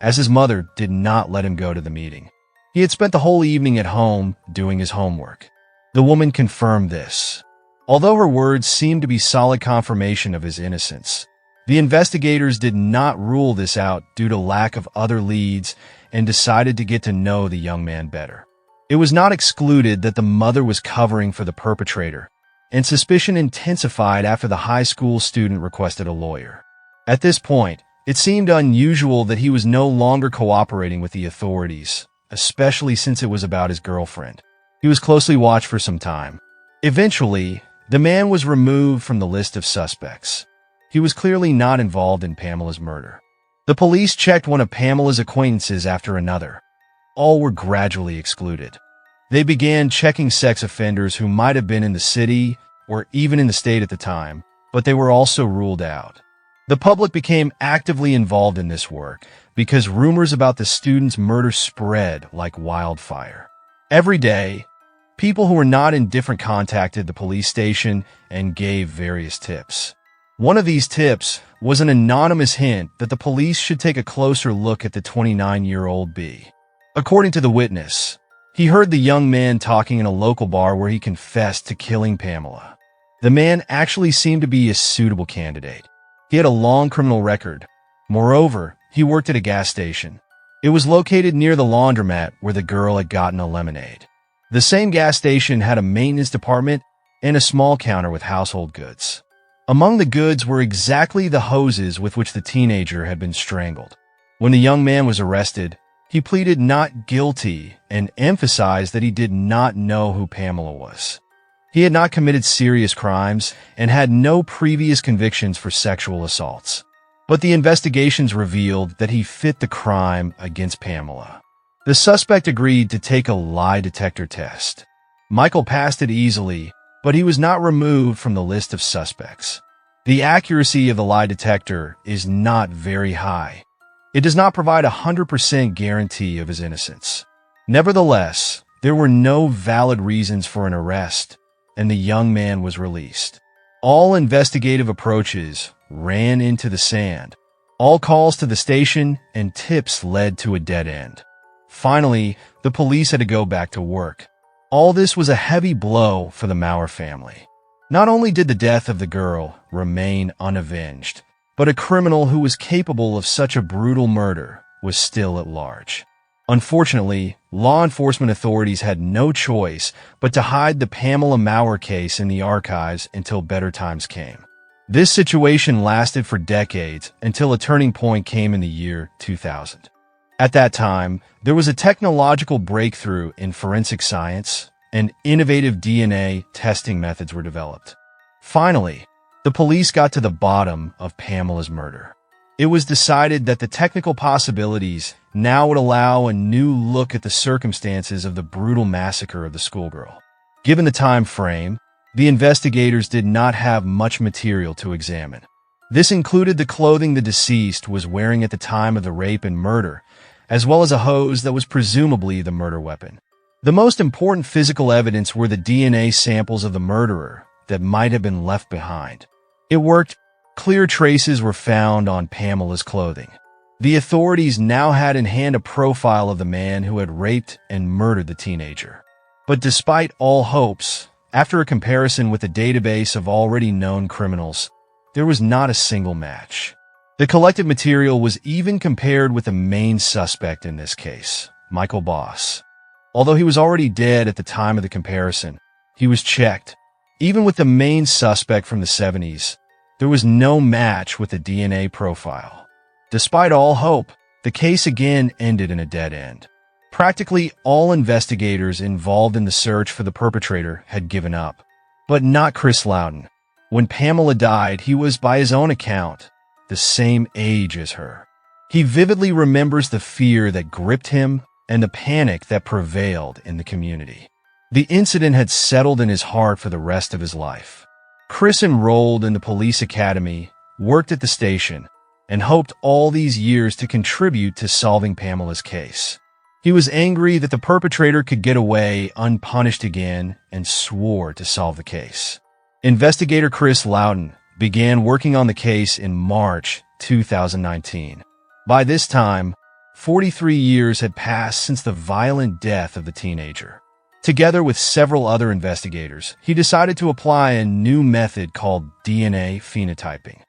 [SPEAKER 1] as his mother did not let him go to the meeting. He had spent the whole evening at home doing his homework. The woman confirmed this. Although her words seemed to be solid confirmation of his innocence, the investigators did not rule this out due to lack of other leads and decided to get to know the young man better. It was not excluded that the mother was covering for the perpetrator, and suspicion intensified after the high school student requested a lawyer. At this point, it seemed unusual that he was no longer cooperating with the authorities, especially since it was about his girlfriend. He was closely watched for some time. Eventually, the man was removed from the list of suspects. He was clearly not involved in Pamela's murder. The police checked one of Pamela's acquaintances after another. All were gradually excluded. They began checking sex offenders who might have been in the city or even in the state at the time, but they were also ruled out. The public became actively involved in this work because rumors about the student's murder spread like wildfire. Every day, people who were not indifferent contacted the police station and gave various tips. One of these tips was an anonymous hint that the police should take a closer look at the 29-year-old B. According to the witness, he heard the young man talking in a local bar where he confessed to killing Pamela. The man actually seemed to be a suitable candidate. He had a long criminal record. Moreover, he worked at a gas station. It was located near the laundromat where the girl had gotten a lemonade. The same gas station had a maintenance department and a small counter with household goods. Among the goods were exactly the hoses with which the teenager had been strangled. When the young man was arrested, he pleaded not guilty and emphasized that he did not know who Pamela was. He had not committed serious crimes and had no previous convictions for sexual assaults. But the investigations revealed that he fit the crime against Pamela. The suspect agreed to take a lie detector test. Michael passed it easily, but he was not removed from the list of suspects. The accuracy of the lie detector is not very high. It does not provide a 100% guarantee of his innocence. Nevertheless, there were no valid reasons for an arrest, and the young man was released. All investigative approaches ran into the sand. All calls to the station and tips led to a dead end. Finally, the police had to go back to work. All this was a heavy blow for the Maurer family. Not only did the death of the girl remain unavenged, but a criminal who was capable of such a brutal murder was still at large. Unfortunately, law enforcement authorities had no choice but to hide the Pamela Maurer case in the archives until better times came. This situation lasted for decades until a turning point came in the year 2000. At that time, there was a technological breakthrough in forensic science, and innovative DNA testing methods were developed. Finally, the police got to the bottom of Pamela's murder. It was decided that the technical possibilities now would allow a new look at the circumstances of the brutal massacre of the schoolgirl. Given the time frame, the investigators did not have much material to examine. This included the clothing the deceased was wearing at the time of the rape and murder, as well as a hose that was presumably the murder weapon. The most important physical evidence were the DNA samples of the murderer that might have been left behind. It worked. Clear traces were found on Pamela's clothing. The authorities now had in hand a profile of the man who had raped and murdered the teenager. But despite all hopes, after a comparison with a database of already known criminals, there was not a single match. The collected material was even compared with the main suspect in this case, Michael Boss. Although he was already dead at the time of the comparison, he was checked. Even with the main suspect from the 70s, there was no match with the DNA profile. Despite all hope, the case again ended in a dead end. Practically all investigators involved in the search for the perpetrator had given up. But not Chris Loudon. When Pamela died, he was, by his own account, the same age as her. He vividly remembers the fear that gripped him and the panic that prevailed in the community. The incident had settled in his heart for the rest of his life. Chris enrolled in the police academy, worked at the station, and hoped all these years to contribute to solving Pamela's case. He was angry that the perpetrator could get away unpunished again and swore to solve the case. Investigator Chris Loudon began working on the case in March 2019. By this time, 43 years had passed since the violent death of the teenager. Together with several other investigators, he decided to apply a new method called DNA phenotyping.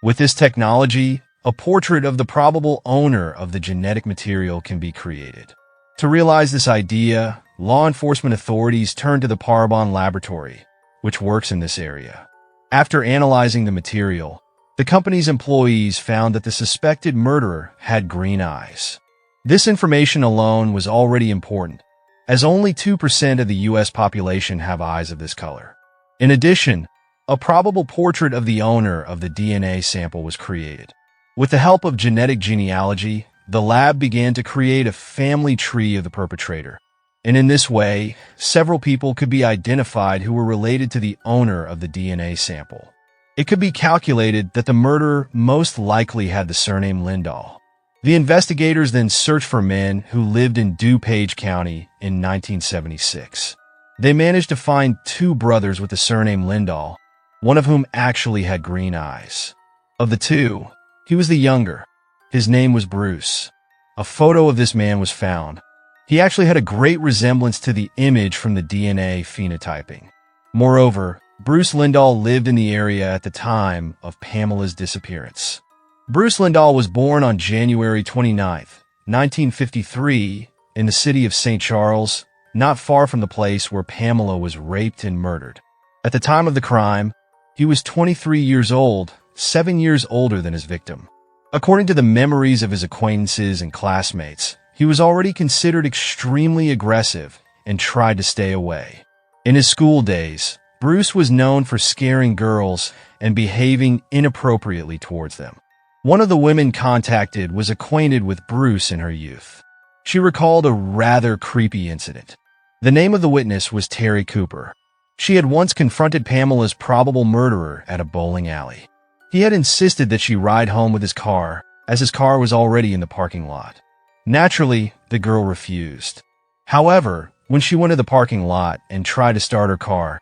[SPEAKER 1] With this technology, a portrait of the probable owner of the genetic material can be created. To realize this idea, law enforcement authorities turned to the Parabon Laboratory, which works in this area. After analyzing the material, the company's employees found that the suspected murderer had green eyes. This information alone was already important, as only 2% of the U.S. population have eyes of this color. In addition, a probable portrait of the owner of the DNA sample was created. With the help of genetic genealogy, the lab began to create a family tree of the perpetrator. And in this way, several people could be identified who were related to the owner of the DNA sample. It could be calculated that the murderer most likely had the surname Lindahl. The investigators then searched for men who lived in DuPage County in 1976. They managed to find two brothers with the surname Lindahl, one of whom actually had green eyes. Of the two, he was the younger. His name was Bruce. A photo of this man was found. He actually had a great resemblance to the image from the DNA phenotyping. Moreover, Bruce Lindahl lived in the area at the time of Pamela's disappearance. Bruce Lindahl was born on January 29, 1953, in the city of St. Charles, not far from the place where Pamela was raped and murdered. At the time of the crime, he was 23 years old, 7 years older than his victim. According to the memories of his acquaintances and classmates, he was already considered extremely aggressive and tried to stay away. In his school days, Bruce was known for scaring girls and behaving inappropriately towards them. One of the women contacted was acquainted with Bruce in her youth. She recalled a rather creepy incident. The name of the witness was Terry Cooper. She had once confronted Pamela's probable murderer at a bowling alley. He had insisted that she ride home with his car, as his car was already in the parking lot. Naturally, the girl refused. However, when she went to the parking lot and tried to start her car,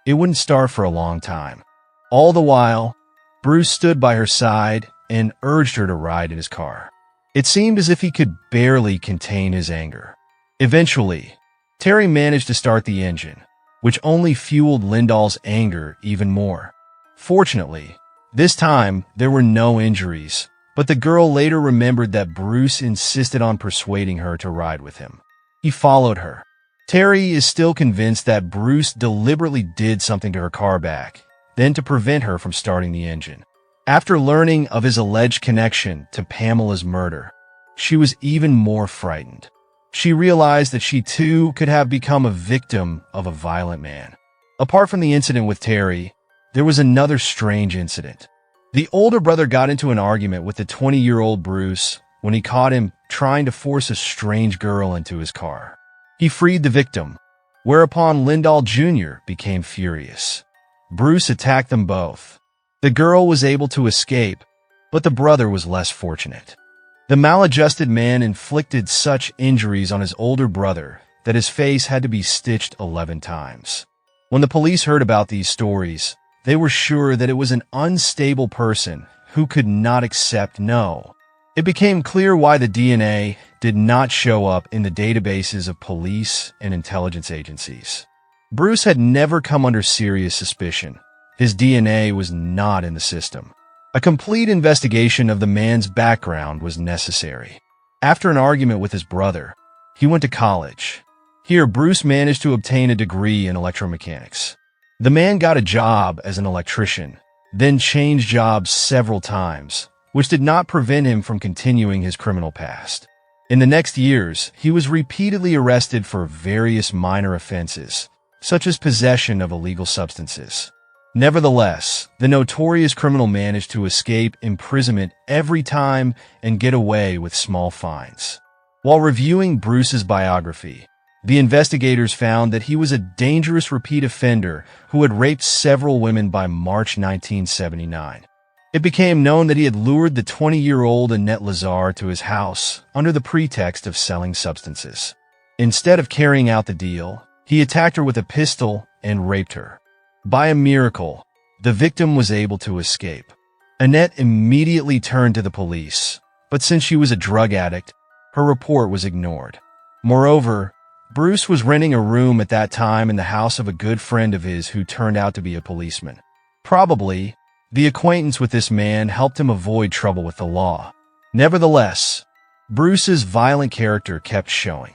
[SPEAKER 1] it wouldn't start for a long time. All the while, Bruce stood by her side and urged her to ride in his car. It seemed as if he could barely contain his anger. Eventually, Terry managed to start the engine, which only fueled Lindahl's anger even more. Fortunately, this time there were no injuries, but the girl later remembered that Bruce insisted on persuading her to ride with him. He followed her. Terry is still convinced that Bruce deliberately did something to her car back, then to prevent her from starting the engine. After learning of his alleged connection to Pamela's murder, she was even more frightened. She realized that she too could have become a victim of a violent man. Apart from the incident with Terry, there was another strange incident. The older brother got into an argument with the 20-year-old Bruce when he caught him trying to force a strange girl into his car. He freed the victim, whereupon Lindahl Jr. became furious. Bruce attacked them both. The girl was able to escape, but the brother was less fortunate. The maladjusted man inflicted such injuries on his older brother that his face had to be stitched 11 times. When the police heard about these stories, they were sure that it was an unstable person who could not accept no. It became clear why the DNA did not show up in the databases of police and intelligence agencies. Bruce had never come under serious suspicion. His DNA was not in the system. A complete investigation of the man's background was necessary. After an argument with his brother, he went to college. Here, Bruce managed to obtain a degree in electromechanics. The man got a job as an electrician, then changed jobs several times, which did not prevent him from continuing his criminal past. In the next years, he was repeatedly arrested for various minor offenses, such as possession of illegal substances. Nevertheless, the notorious criminal managed to escape imprisonment every time and get away with small fines. While reviewing Bruce's biography, the investigators found that he was a dangerous repeat offender who had raped several women by March 1979. It became known that he had lured the 20-year-old Annette Lazar to his house under the pretext of selling substances. Instead of carrying out the deal, he attacked her with a pistol and raped her. By a miracle, the victim was able to escape. Annette immediately turned to the police, but since she was a drug addict, her report was ignored. Moreover, Bruce was renting a room at that time in the house of a good friend of his who turned out to be a policeman. Probably, the acquaintance with this man helped him avoid trouble with the law. Nevertheless, Bruce's violent character kept showing.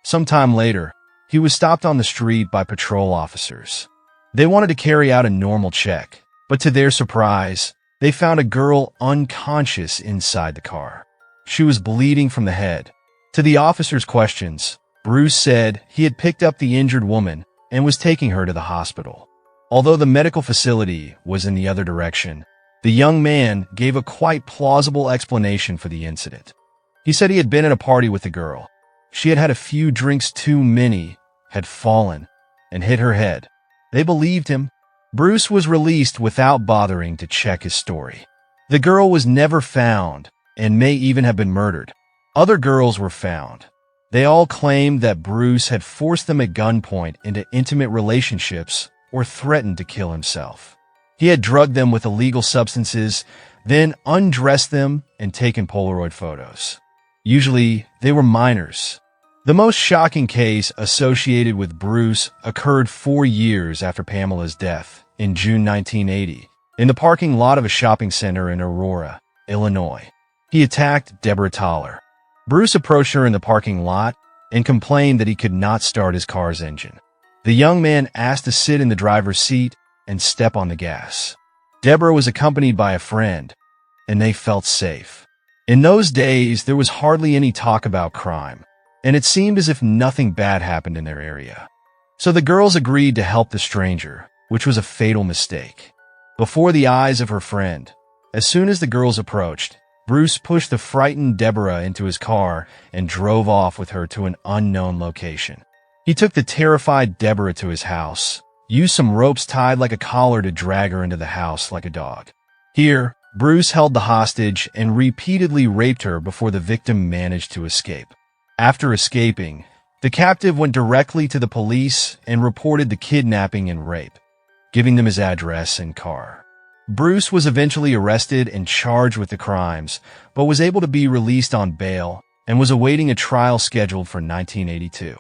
[SPEAKER 1] Sometime later, he was stopped on the street by patrol officers. They wanted to carry out a normal check, but to their surprise, they found a girl unconscious inside the car. She was bleeding from the head. To the officers' questions, Bruce said he had picked up the injured woman and was taking her to the hospital. Although the medical facility was in the other direction, the young man gave a quite plausible explanation for the incident. He said he had been at a party with the girl. She had had a few drinks too many, had fallen, and hit her head. They believed him. Bruce was released without bothering to check his story. The girl was never found and may even have been murdered. Other girls were found. They all claimed that Bruce had forced them at gunpoint into intimate relationships or threatened to kill himself. He had drugged them with illegal substances, then undressed them and taken Polaroid photos. Usually, they were minors. The most shocking case associated with Bruce occurred 4 years after Pamela's death, in June 1980, in the parking lot of a shopping center in Aurora, Illinois. He attacked Deborah Toller. Bruce approached her in the parking lot and complained that he could not start his car's engine. The young man asked to sit in the driver's seat and step on the gas. Deborah was accompanied by a friend, and they felt safe. In those days, there was hardly any talk about crime, and it seemed as if nothing bad happened in their area. So the girls agreed to help the stranger, which was a fatal mistake. Before the eyes of her friend, as soon as the girls approached, Bruce pushed the frightened Deborah into his car and drove off with her to an unknown location. He took the terrified Deborah to his house, used some ropes tied like a collar to drag her into the house like a dog. Here, Bruce held the hostage and repeatedly raped her before the victim managed to escape. After escaping, the captive went directly to the police and reported the kidnapping and rape. giving them his address and car. Bruce was eventually arrested and charged with the crimes, but was able to be released on bail and was awaiting a trial scheduled for 1982.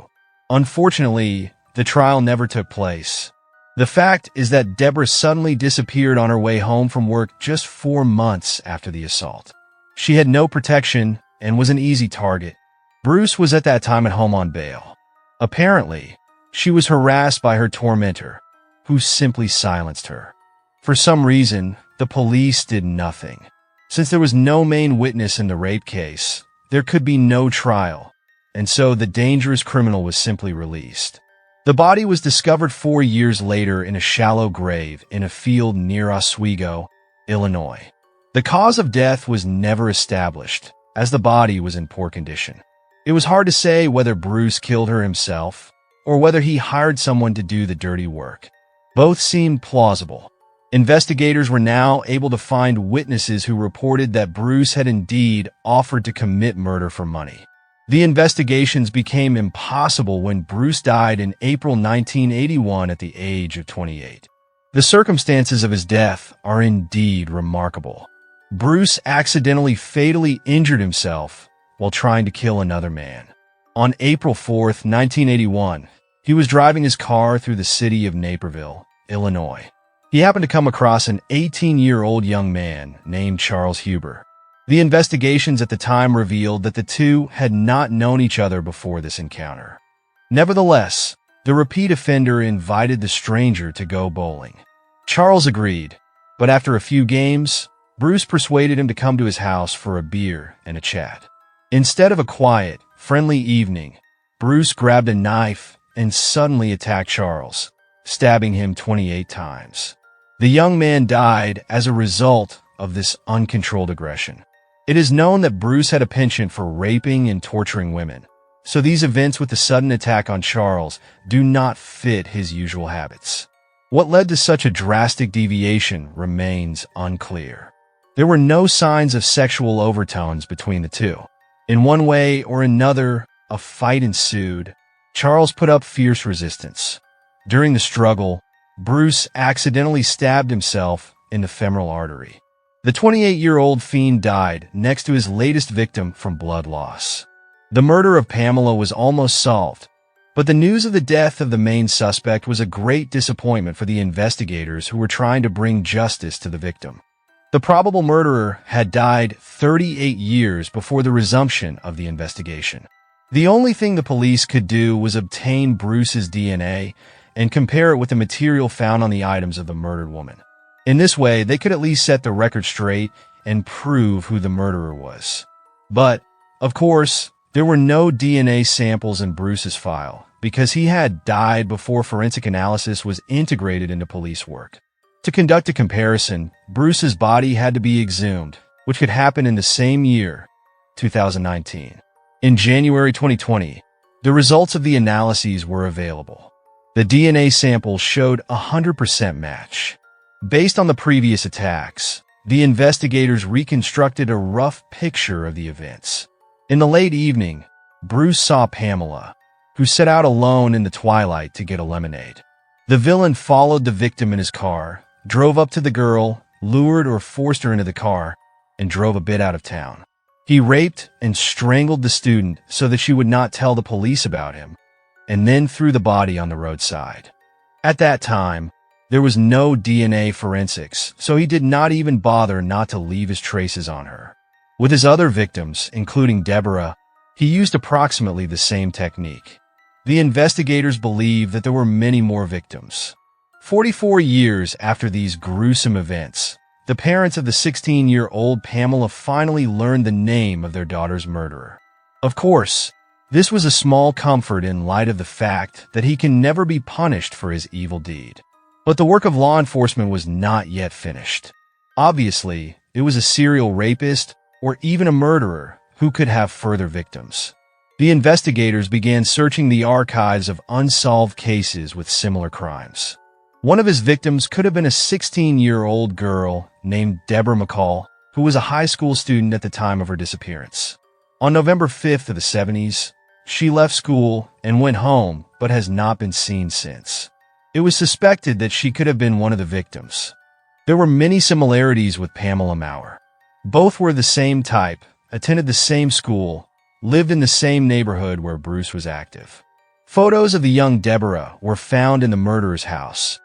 [SPEAKER 1] Unfortunately, the trial never took place. The fact is that Deborah suddenly disappeared on her way home from work just 4 months after the assault. She had no protection and was an easy target. Bruce was at that time at home on bail. Apparently, she was harassed by her tormentor, who simply silenced her. For some reason, the police did nothing. Since there was no main witness in the rape case, there could be no trial, and so the dangerous criminal was simply released. The body was discovered 4 years later in a shallow grave in a field near Oswego, Illinois. The cause of death was never established, as the body was in poor condition. It was hard to say whether Bruce killed her himself or whether he hired someone to do the dirty work. Both seemed plausible. Investigators were now able to find witnesses who reported that Bruce had indeed offered to commit murder for money. The investigations became impossible when Bruce died in April 1981 at the age of 28. The circumstances of his death are indeed remarkable. Bruce accidentally fatally injured himself while trying to kill another man. On April 4, 1981, he was driving his car through the city of Naperville, Illinois. He happened to come across an 18-year-old young man named Charles Huber. The investigations at the time revealed that the two had not known each other before this encounter. Nevertheless, the repeat offender invited the stranger to go bowling. Charles agreed, but after a few games, Bruce persuaded him to come to his house for a beer and a chat. Instead of a quiet, friendly evening, Bruce grabbed a knife and suddenly attacked Charles, stabbing him 28 times. The young man died as a result of this uncontrolled aggression. It is known that Bruce had a penchant for raping and torturing women, so these events with the sudden attack on Charles do not fit his usual habits. What led to such a drastic deviation remains unclear. There were no signs of sexual overtones between the two. In one way or another, a fight ensued. Charles put up fierce resistance. During the struggle, Bruce accidentally stabbed himself in the femoral artery. The 28-year-old fiend died next to his latest victim from blood loss. The murder of Pamela was almost solved, but the news of the death of the main suspect was a great disappointment for the investigators who were trying to bring justice to the victim. The probable murderer had died 38 years before the resumption of the investigation. The only thing the police could do was obtain Bruce's DNA and compare it with the material found on the items of the murdered woman. In this way, they could at least set the record straight and prove who the murderer was. But, of course, there were no DNA samples in Bruce's file because he had died before forensic analysis was integrated into police work. To conduct a comparison, Bruce's body had to be exhumed, which could happen in the same year, 2019. In January 2020, the results of the analyses were available. The DNA samples showed a 100% match. Based on the previous attacks, the investigators reconstructed a rough picture of the events. In the late evening, Bruce saw Pamela, who set out alone in the twilight to get a lemonade. The villain followed the victim in his car, drove up to the girl, lured or forced her into the car, and drove a bit out of town. He raped and strangled the student so that she would not tell the police about him, and then threw the body on the roadside. At that time, there was no DNA forensics, so he did not even bother not to leave his traces on her. With his other victims, including Deborah, he used approximately the same technique. The investigators believe that there were many more victims. 44 years after these gruesome events, the parents of the 16-year-old Pamela finally learned the name of their daughter's murderer. Of course, this was a small comfort in light of the fact that he can never be punished for his evil deed. But the work of law enforcement was not yet finished. Obviously, it was a serial rapist or even a murderer who could have further victims. The investigators began searching the archives of unsolved cases with similar crimes. One of his victims could have been a 16-year-old girl named Deborah McCall, who was a high school student at the time of her disappearance. On November 5th of the 70s, she left school and went home but has not been seen since. It was suspected that she could have been one of the victims. There were many similarities with Pamela Maurer. Both were the same type, attended the same school, lived in the same neighborhood where Bruce was active. Photos of the young Deborah were found in the murderer's house.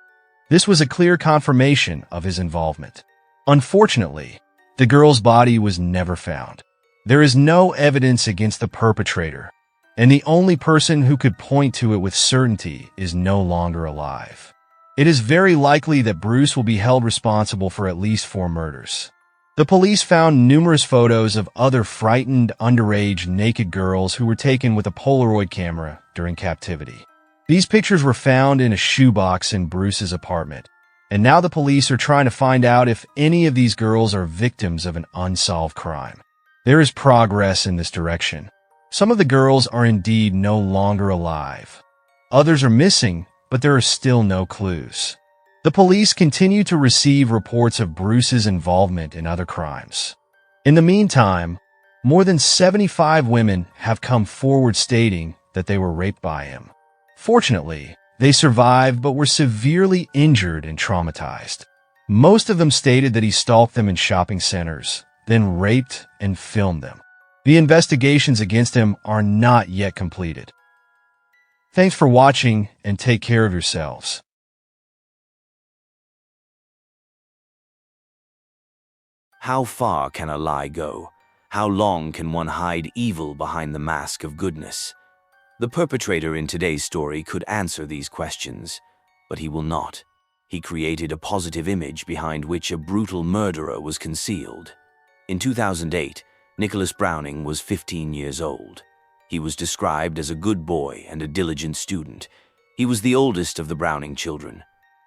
[SPEAKER 1] This was a clear confirmation of his involvement. Unfortunately, the girl's body was never found. There is no evidence against the perpetrator, and the only person who could point to it with certainty is no longer alive. It is very likely that Bruce will be held responsible for at least 4 murders. The police found numerous photos of other frightened, underage, naked girls who were taken with a Polaroid camera during captivity. These pictures were found in a shoebox in Bruce's apartment, and now the police are trying to find out if any of these girls are victims of an unsolved crime. There is progress in this direction. Some of the girls are indeed no longer alive. Others are missing, but there are still no clues. The police continue to receive reports of Bruce's involvement in other crimes. In the meantime, more than 75 women have come forward stating that they were raped by him. Fortunately, they survived but were severely injured and traumatized. Most of them stated that he stalked them in shopping centers, then raped and filmed them. The investigations against him are not yet completed. Thanks for watching and take care of yourselves.
[SPEAKER 2] How far can a lie go? How long can one hide evil behind the mask of goodness? The perpetrator in today's story could answer these questions, but he will not. He created a positive image behind which a brutal murderer was concealed. In 2008, Nicholas Browning was 15 years old. He was described as a good boy and a diligent student. He was the oldest of the Browning children.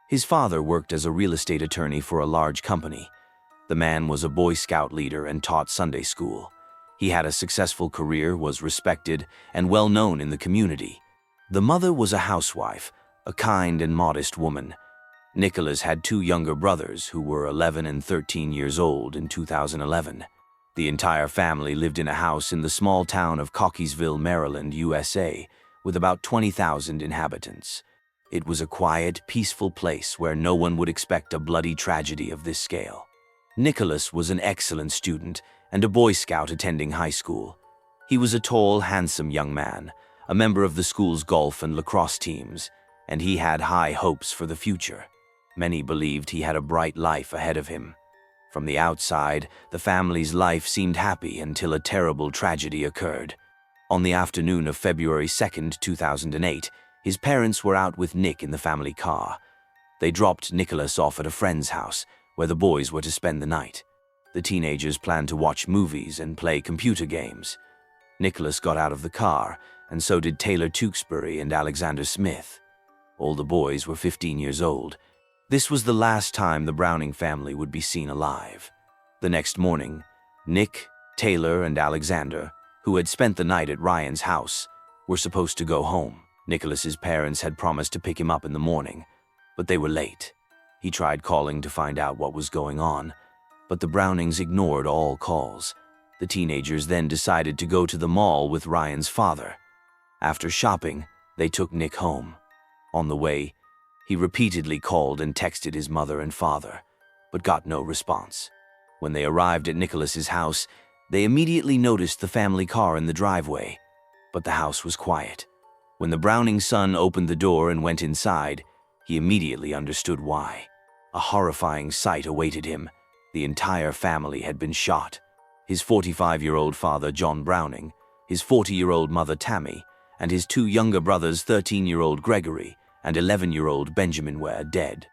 [SPEAKER 2] His father worked as a real estate attorney for a large company. The man was a Boy Scout leader and taught Sunday school. He had a successful career, was respected, and well known in the community. The mother was a housewife, a kind and modest woman. Nicholas had 2 younger brothers who were 11 and 13 years old in 2011. The entire family lived in a house in the small town of Cockeysville, Maryland, USA, with about 20,000 inhabitants. It was a quiet, peaceful place where no one would expect a bloody tragedy of this scale. Nicholas was an excellent student and a Boy Scout attending high school. He was a tall, handsome young man, a member of the school's golf and lacrosse teams, and he had high hopes for the future. Many believed he had a bright life ahead of him. From the outside, the family's life seemed happy until a terrible tragedy occurred. On the afternoon of February 2, 2008, his parents were out with Nick in the family car. They dropped Nicholas off at a friend's house, where the boys were to spend the night. The teenagers planned to watch movies and play computer games. Nicholas got out of the car, and so did Taylor Tewksbury and Alexander Smith. All the boys were 15 years old. This was the last time the Browning family would be seen alive. The next morning, Nick, Taylor, and Alexander, who had spent the night at Ryan's house, were supposed to go home. Nicholas's parents had promised to pick him up in the morning, but they were late. He tried calling to find out what was going on, but the Brownings ignored all calls. The teenagers then decided to go to the mall with Ryan's father. After shopping, they took Nick home. On the way, he repeatedly called and texted his mother and father, but got no response. When they arrived at Nicholas's house, they immediately noticed the family car in the driveway, but the house was quiet. When the Browning son opened the door and went inside, he immediately understood why. A horrifying sight awaited him. The entire family had been shot. His 45-year-old father, John Browning, his 40-year-old mother, Tammy, and his 2 younger brothers, 13-year-old Gregory and 11-year-old Benjamin, were dead.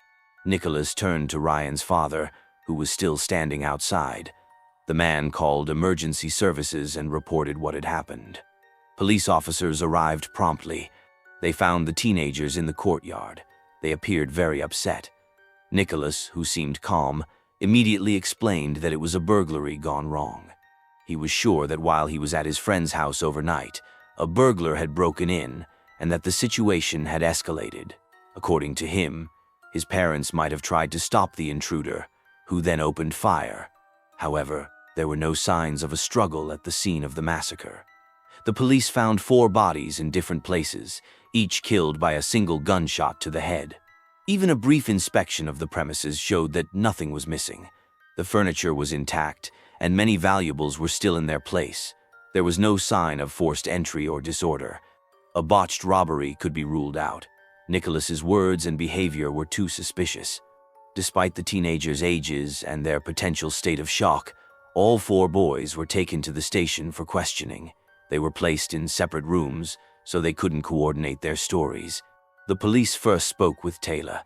[SPEAKER 2] Nicholas turned to Ryan's father, who was still standing outside. The man called emergency services and reported what had happened. Police officers arrived promptly. They found the teenagers in the courtyard. They appeared very upset. Nicholas, who seemed calm, immediately explained that it was a burglary gone wrong. He was sure that while he was at his friend's house overnight, a burglar had broken in and that the situation had escalated. According to him, his parents might have tried to stop the intruder, who then opened fire. However, there were no signs of a struggle at the scene of the massacre. The police found 4 bodies in different places, each killed by a single gunshot to the head. Even a brief inspection of the premises showed that nothing was missing. The furniture was intact, and many valuables were still in their place. There was no sign of forced entry or disorder. A botched robbery could be ruled out. Nicholas's words and behavior were too suspicious. Despite the teenagers' ages and their potential state of shock, all 4 boys were taken to the station for questioning. They were placed in separate rooms, so they couldn't coordinate their stories. The police first spoke with Taylor.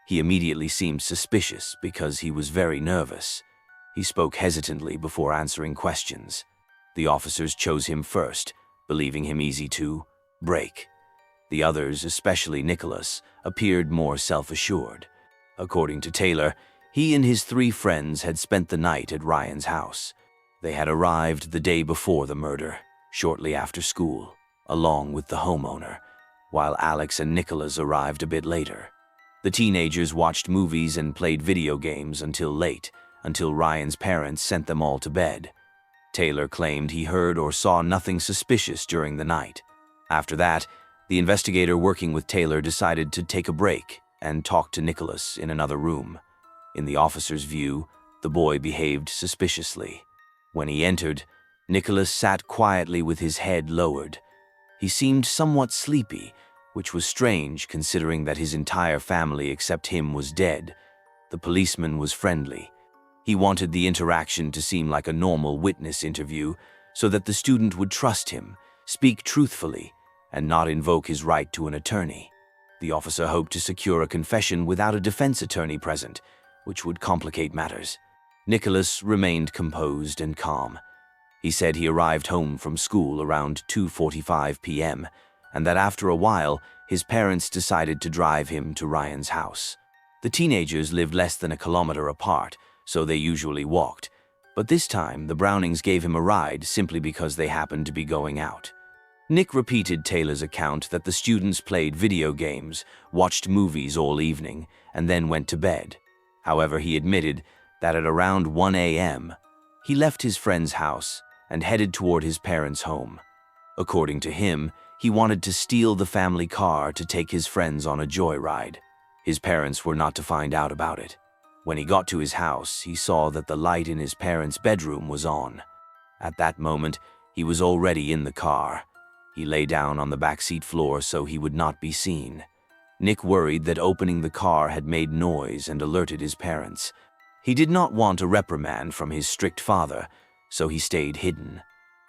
[SPEAKER 2] He immediately seemed suspicious because he was very nervous. He spoke hesitantly before answering questions. The officers chose him first, believing him easy to break. The others, especially Nicholas, appeared more self-assured. According to Taylor, he and his 3 friends had spent the night at Ryan's house. They had arrived the day before the murder, shortly after school, along with the homeowner, while Alex and Nicholas arrived a bit later. The teenagers watched movies and played video games until late, until Ryan's parents sent them all to bed. Taylor claimed he heard or saw nothing suspicious during the night. After that, the investigator working with Taylor decided to take a break and talk to Nicholas in another room. In the officer's view, the boy behaved suspiciously. When he entered, Nicholas sat quietly with his head lowered. He seemed somewhat sleepy, which was strange considering that his entire family except him was dead. The policeman was friendly. He wanted the interaction to seem like a normal witness interview so that the student would trust him, speak truthfully, and not invoke his right to an attorney. The officer hoped to secure a confession without a defense attorney present, which would complicate matters. Nicholas remained composed and calm. He said he arrived home from school around 2:45 p.m., and that after a while, his parents decided to drive him to Ryan's house. The teenagers lived less than a kilometer apart, so they usually walked, but this time the Brownings gave him a ride simply because they happened to be going out. Nick repeated Taylor's account that the students played video games, watched movies all evening, and then went to bed. However, he admitted that at around 1 a.m., he left his friend's house and headed toward his parents' home. According to him, he wanted to steal the family car to take his friends on a joyride. His parents were not to find out about it. When he got to his house, he saw that the light in his parents' bedroom was on. At that moment, he was already in the car. He lay down on the backseat floor so he would not be seen. Nick worried that opening the car had made noise and alerted his parents. He did not want a reprimand from his strict father, so he stayed hidden.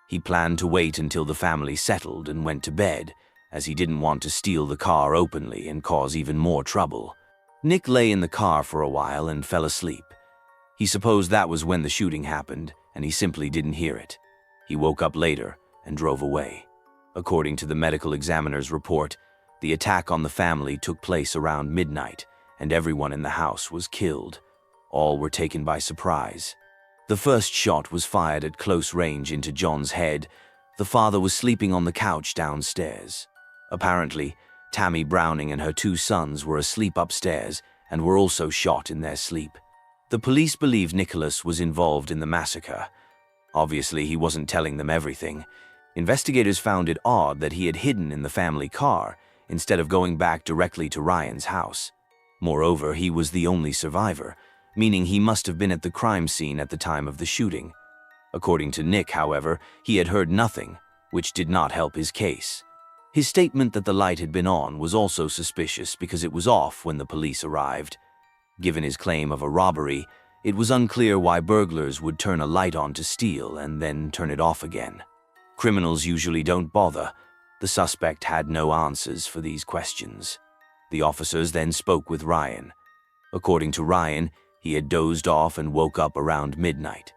[SPEAKER 2] He planned to wait until the family settled and went to bed, as he didn't want to steal the car openly and cause even more trouble. Nick lay in the car for a while and fell asleep. He supposed that was when the shooting happened, and he simply didn't hear it. He woke up later and drove away. According to the medical examiner's report, the attack on the family took place around midnight, and everyone in the house was killed. All were taken by surprise. The first shot was fired at close range into John's head. The father was sleeping on the couch downstairs. Apparently, Tammy Browning and her 2 sons were asleep upstairs and were also shot in their sleep. The police believed Nicholas was involved in the massacre. Obviously, he wasn't telling them everything. Investigators found it odd that he had hidden in the family car instead of going back directly to Ryan's house. Moreover, he was the only survivor, meaning he must have been at the crime scene at the time of the shooting. According to Nick, however, he had heard nothing, which did not help his case. His statement that the light had been on was also suspicious because it was off when the police arrived. Given his claim of a robbery, it was unclear why burglars would turn a light on to steal and then turn it off again. Criminals usually don't bother. The suspect had no answers for these questions. The officers then spoke with Ryan. According to Ryan, he had dozed off and woke up around midnight.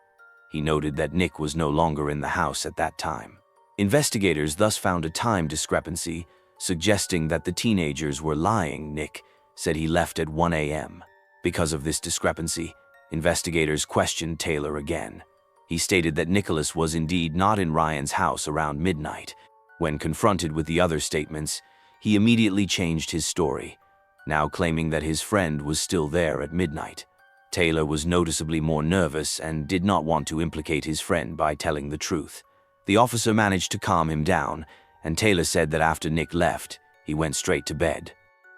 [SPEAKER 2] He noted that Nick was no longer in the house at that time. Investigators thus found a time discrepancy, suggesting that the teenagers were lying. Nick said he left at 1 a.m. Because of this discrepancy, investigators questioned Taylor again. He stated that Nicholas was indeed not in Ryan's house around midnight. When confronted with the other statements, he immediately changed his story, now claiming that his friend was still there at midnight. Taylor was noticeably more nervous and did not want to implicate his friend by telling the truth. The officer managed to calm him down, and Taylor said that after Nick left, he went straight to bed.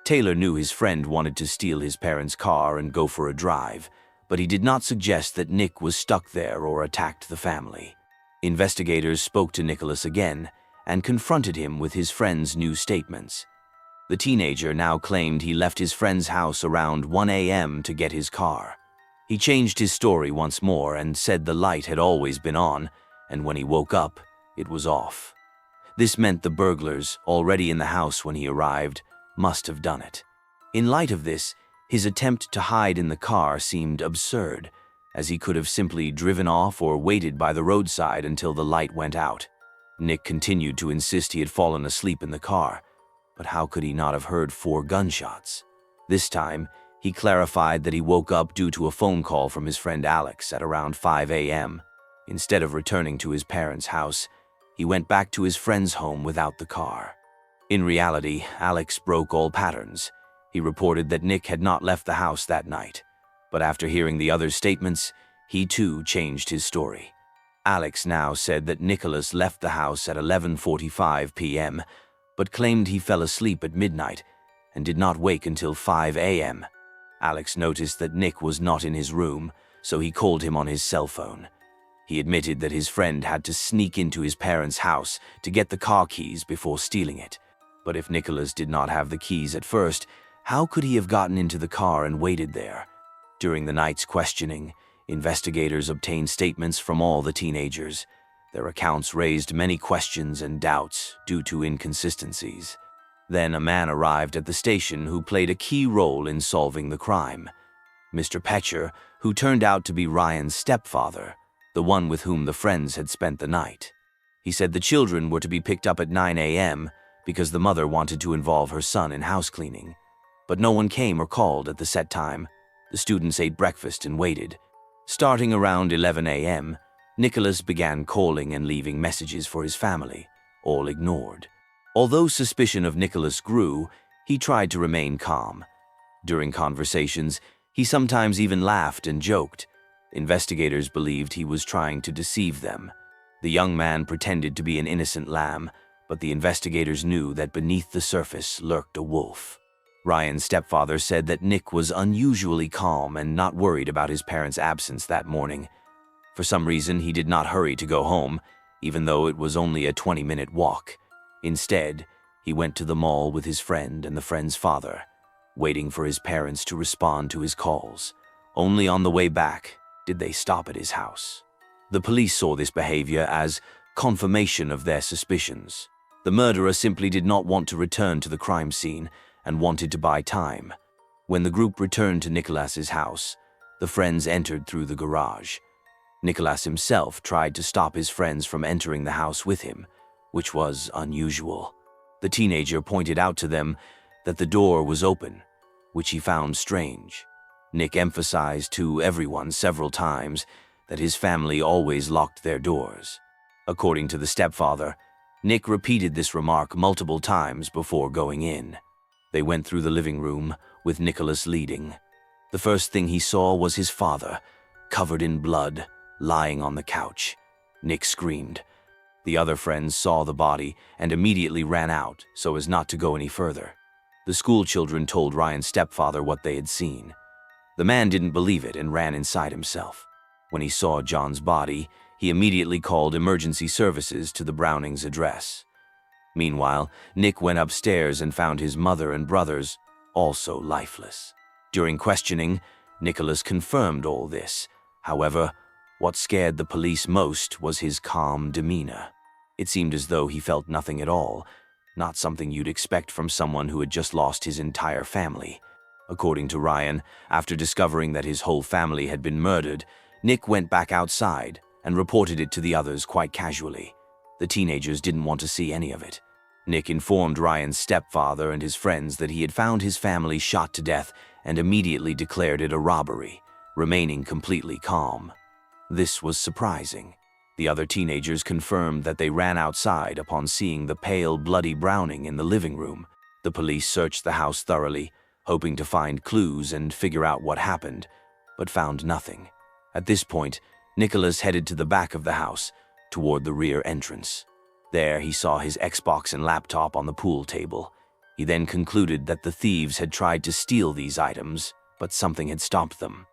[SPEAKER 2] Taylor knew his friend wanted to steal his parents' car and go for a drive, but he did not suggest that Nick was stuck there or attacked the family. Investigators spoke to Nicholas again and confronted him with his friend's new statements. The teenager now claimed he left his friend's house around 1 a.m. to get his car. He changed his story once more and said the light had always been on, and when he woke up, it was off. This meant the burglars, already in the house when he arrived, must have done it. In light of this, his attempt to hide in the car seemed absurd, as he could have simply driven off or waited by the roadside until the light went out. Nick continued to insist he had fallen asleep in the car, but how could he not have heard 4 gunshots? This time, he clarified that he woke up due to a phone call from his friend Alex at around 5 a.m. Instead of returning to his parents' house, he went back to his friend's home without the car. In reality, Alex broke all patterns. He reported that Nick had not left the house that night, but after hearing the other's statements, he too changed his story. Alex now said that Nicholas left the house at 11:45 p.m., but claimed he fell asleep at midnight and did not wake until 5 a.m. Alex noticed that Nick was not in his room, so he called him on his cell phone. He admitted that his friend had to sneak into his parents' house to get the car keys before stealing it. But if Nicholas did not have the keys at first, how could he have gotten into the car and waited there? During the night's questioning, investigators obtained statements from all the teenagers. Their accounts raised many questions and doubts due to inconsistencies. Then a man arrived at the station who played a key role in solving the crime. Mr. Petcher, who turned out to be Ryan's stepfather, the one with whom the friends had spent the night. He said the children were to be picked up at 9 a.m. because the mother wanted to involve her son in house cleaning. But no one came or called at the set time. The students ate breakfast and waited. Starting around 11 a.m., Nicholas began calling and leaving messages for his family, all ignored. Although suspicion of Nicholas grew, he tried to remain calm. During conversations, he sometimes even laughed and joked. Investigators believed he was trying to deceive them. The young man pretended to be an innocent lamb, but the investigators knew that beneath the surface lurked a wolf. Ryan's stepfather said that Nick was unusually calm and not worried about his parents' absence that morning. For some reason, he did not hurry to go home, even though it was only a 20-minute walk. Instead, he went to the mall with his friend and the friend's father, waiting for his parents to respond to his calls. Only on the way back did they stop at his house. The police saw this behavior as confirmation of their suspicions. The murderer simply did not want to return to the crime scene and wanted to buy time. When the group returned to Nicholas's house, the friends entered through the garage. Nicholas himself tried to stop his friends from entering the house with him, which was unusual. The teenager pointed out to them that the door was open, which he found strange. Nick emphasized to everyone several times that his family always locked their doors. According to the stepfather, Nick repeated this remark multiple times before going in. They went through the living room, with Nicholas leading. The first thing he saw was his father, covered in blood, lying on the couch. Nick screamed. The other friends saw the body and immediately ran out so as not to go any further. The school children told Ryan's stepfather what they had seen. The man didn't believe it and ran inside himself. When he saw John's body, he immediately called emergency services to the Brownings' address. Meanwhile, Nick went upstairs and found his mother and brothers also lifeless. During questioning, Nicholas confirmed all this. However, what scared the police most was his calm demeanor. It seemed as though he felt nothing at all, not something you'd expect from someone who had just lost his entire family. According to Ryan, after discovering that his whole family had been murdered, Nick went back outside and reported it to the others quite casually. The teenagers didn't want to see any of it. Nick informed Ryan's stepfather and his friends that he had found his family shot to death and immediately declared it a robbery, remaining completely calm. This was surprising. The other teenagers confirmed that they ran outside upon seeing the pale, bloody Browning in the living room. The police searched the house thoroughly, hoping to find clues and figure out what happened, but found nothing. At this point, Nicholas headed to the back of the house, toward the rear entrance. There, he saw his Xbox and laptop on the pool table. He then concluded that the thieves had tried to steal these items, but something had stopped them.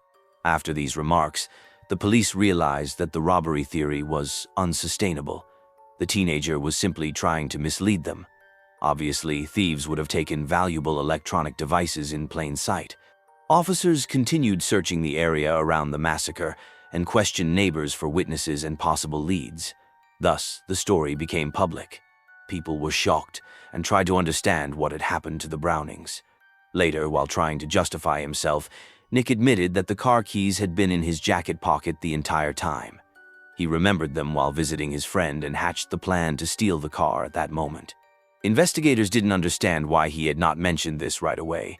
[SPEAKER 2] After these remarks, the police realized that the robbery theory was unsustainable. The teenager was simply trying to mislead them. Obviously, thieves would have taken valuable electronic devices in plain sight. Officers continued searching the area around the massacre and questioned neighbors for witnesses and possible leads. Thus, the story became public. People were shocked and tried to understand what had happened to the Brownings. Later, while trying to justify himself, Nick admitted that the car keys had been in his jacket pocket the entire time. He remembered them while visiting his friend and hatched the plan to steal the car at that moment. Investigators didn't understand why he had not mentioned this right away.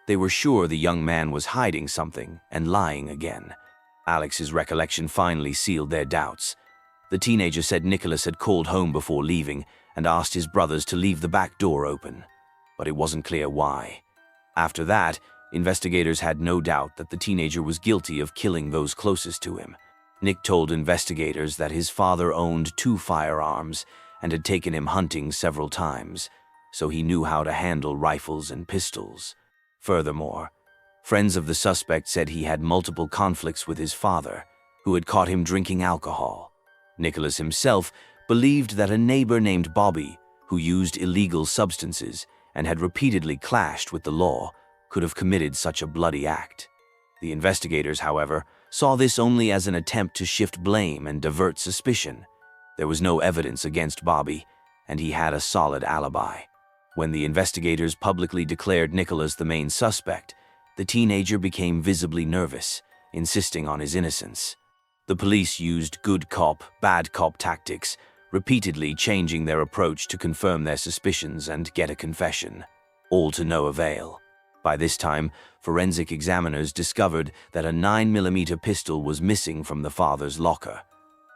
[SPEAKER 2] They were sure the young man was hiding something and lying again. Alex's recollection finally sealed their doubts. The teenager said Nicholas had called home before leaving and asked his brothers to leave the back door open, but it wasn't clear why. After that, investigators had no doubt that the teenager was guilty of killing those closest to him. Nick told investigators that his father owned 2 firearms and had taken him hunting several times, so he knew how to handle rifles and pistols. Furthermore, friends of the suspect said he had multiple conflicts with his father, who had caught him drinking alcohol. Nicholas himself believed that a neighbor named Bobby, who used illegal substances and had repeatedly clashed with the law, could have committed such a bloody act. The investigators, however, saw this only as an attempt to shift blame and divert suspicion. There was no evidence against Bobby, and he had a solid alibi. When the investigators publicly declared Nicholas the main suspect, the teenager became visibly nervous, insisting on his innocence. The police used good cop, bad cop tactics, repeatedly changing their approach to confirm their suspicions and get a confession, all to no avail. By this time, forensic examiners discovered that a 9mm pistol was missing from the father's locker.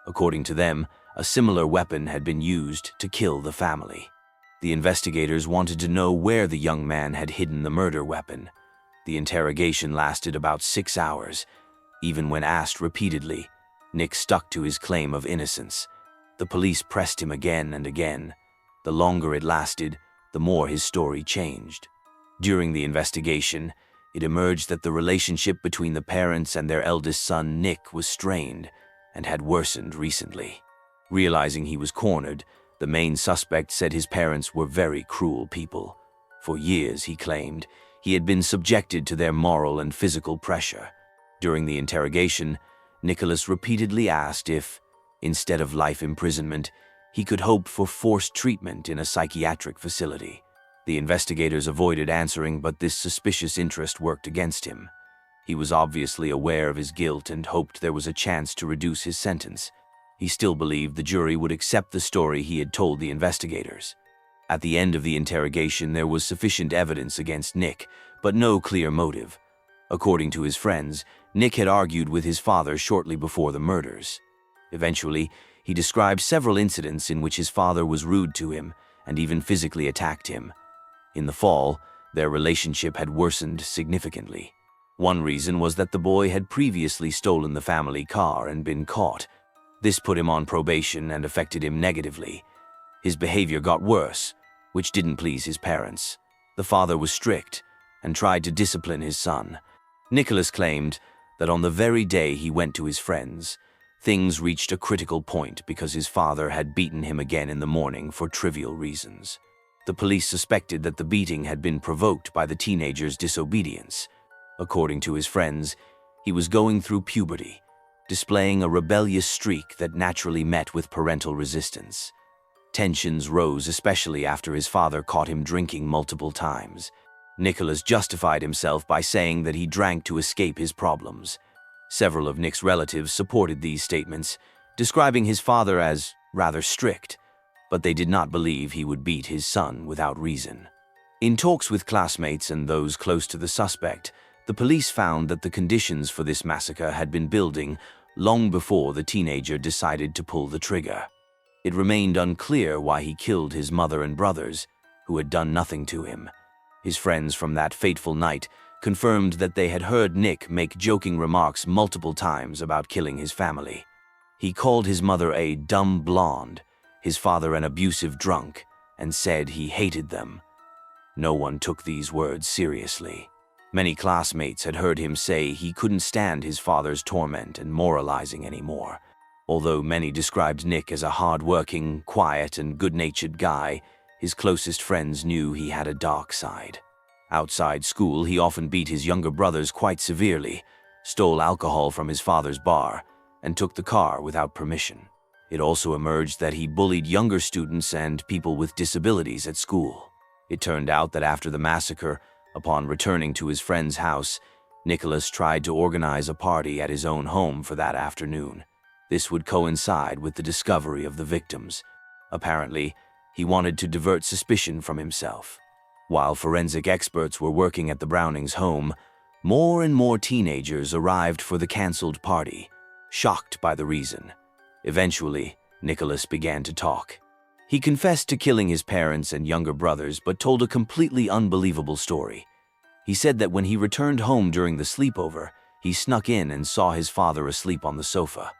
[SPEAKER 2] According to them, a similar weapon had been used to kill the family. The investigators wanted to know where the young man had hidden the murder weapon. The interrogation lasted about 6 hours. Even when asked repeatedly, Nick stuck to his claim of innocence. The police pressed him again and again. The longer it lasted, the more his story changed. During the investigation, it emerged that the relationship between the parents and their eldest son, Nick, was strained and had worsened recently. Realizing he was cornered, the main suspect said his parents were very cruel people. For years, he claimed, he had been subjected to their moral and physical pressure. During the interrogation, Nicholas repeatedly asked if, instead of life imprisonment, he could hope for forced treatment in a psychiatric facility. The investigators avoided answering, but this suspicious interest worked against him. He was obviously aware of his guilt and hoped there was a chance to reduce his sentence. He still believed the jury would accept the story he had told the investigators. At the end of the interrogation, there was sufficient evidence against Nick, but no clear motive. According to his friends, Nick had argued with his father shortly before the murders. Eventually, he described several incidents in which his father was rude to him and even physically attacked him. In the fall, their relationship had worsened significantly. One reason was that the boy had previously stolen the family car and been caught. This put him on probation and affected him negatively. His behavior got worse, which didn't please his parents. The father was strict and tried to discipline his son. Nicholas claimed that on the very day he went to his friends, things reached a critical point because his father had beaten him again in the morning for trivial reasons. The police suspected that the beating had been provoked by the teenager's disobedience. According to his friends, he was going through puberty, displaying a rebellious streak that naturally met with parental resistance. Tensions rose especially after his father caught him drinking multiple times. Nicholas justified himself by saying that he drank to escape his problems. Several of Nick's relatives supported these statements, describing his father as rather strict, but they did not believe he would beat his son without reason. In talks with classmates and those close to the suspect, the police found that the conditions for this massacre had been building long before the teenager decided to pull the trigger. It remained unclear why he killed his mother and brothers, who had done nothing to him. His friends from that fateful night confirmed that they had heard Nick make joking remarks multiple times about killing his family. He called his mother a dumb blonde, his father an abusive drunk, and said he hated them. No one took these words seriously. Many classmates had heard him say he couldn't stand his father's torment and moralizing anymore. Although many described Nick as a hard-working, quiet, and good-natured guy, his closest friends knew he had a dark side. Outside school, he often beat his younger brothers quite severely, stole alcohol from his father's bar, and took the car without permission. It also emerged that he bullied younger students and people with disabilities at school. It turned out that after the massacre, upon returning to his friend's house, Nicholas tried to organize a party at his own home for that afternoon. This would coincide with the discovery of the victims. Apparently, he wanted to divert suspicion from himself. While forensic experts were working at the Brownings' home, more and more teenagers arrived for the canceled party, shocked by the reason. Eventually, Nicholas began to talk. He confessed to killing his parents and younger brothers, but told a completely unbelievable story. He said that when he returned home during the sleepover, he snuck in and saw his father asleep on the sofa.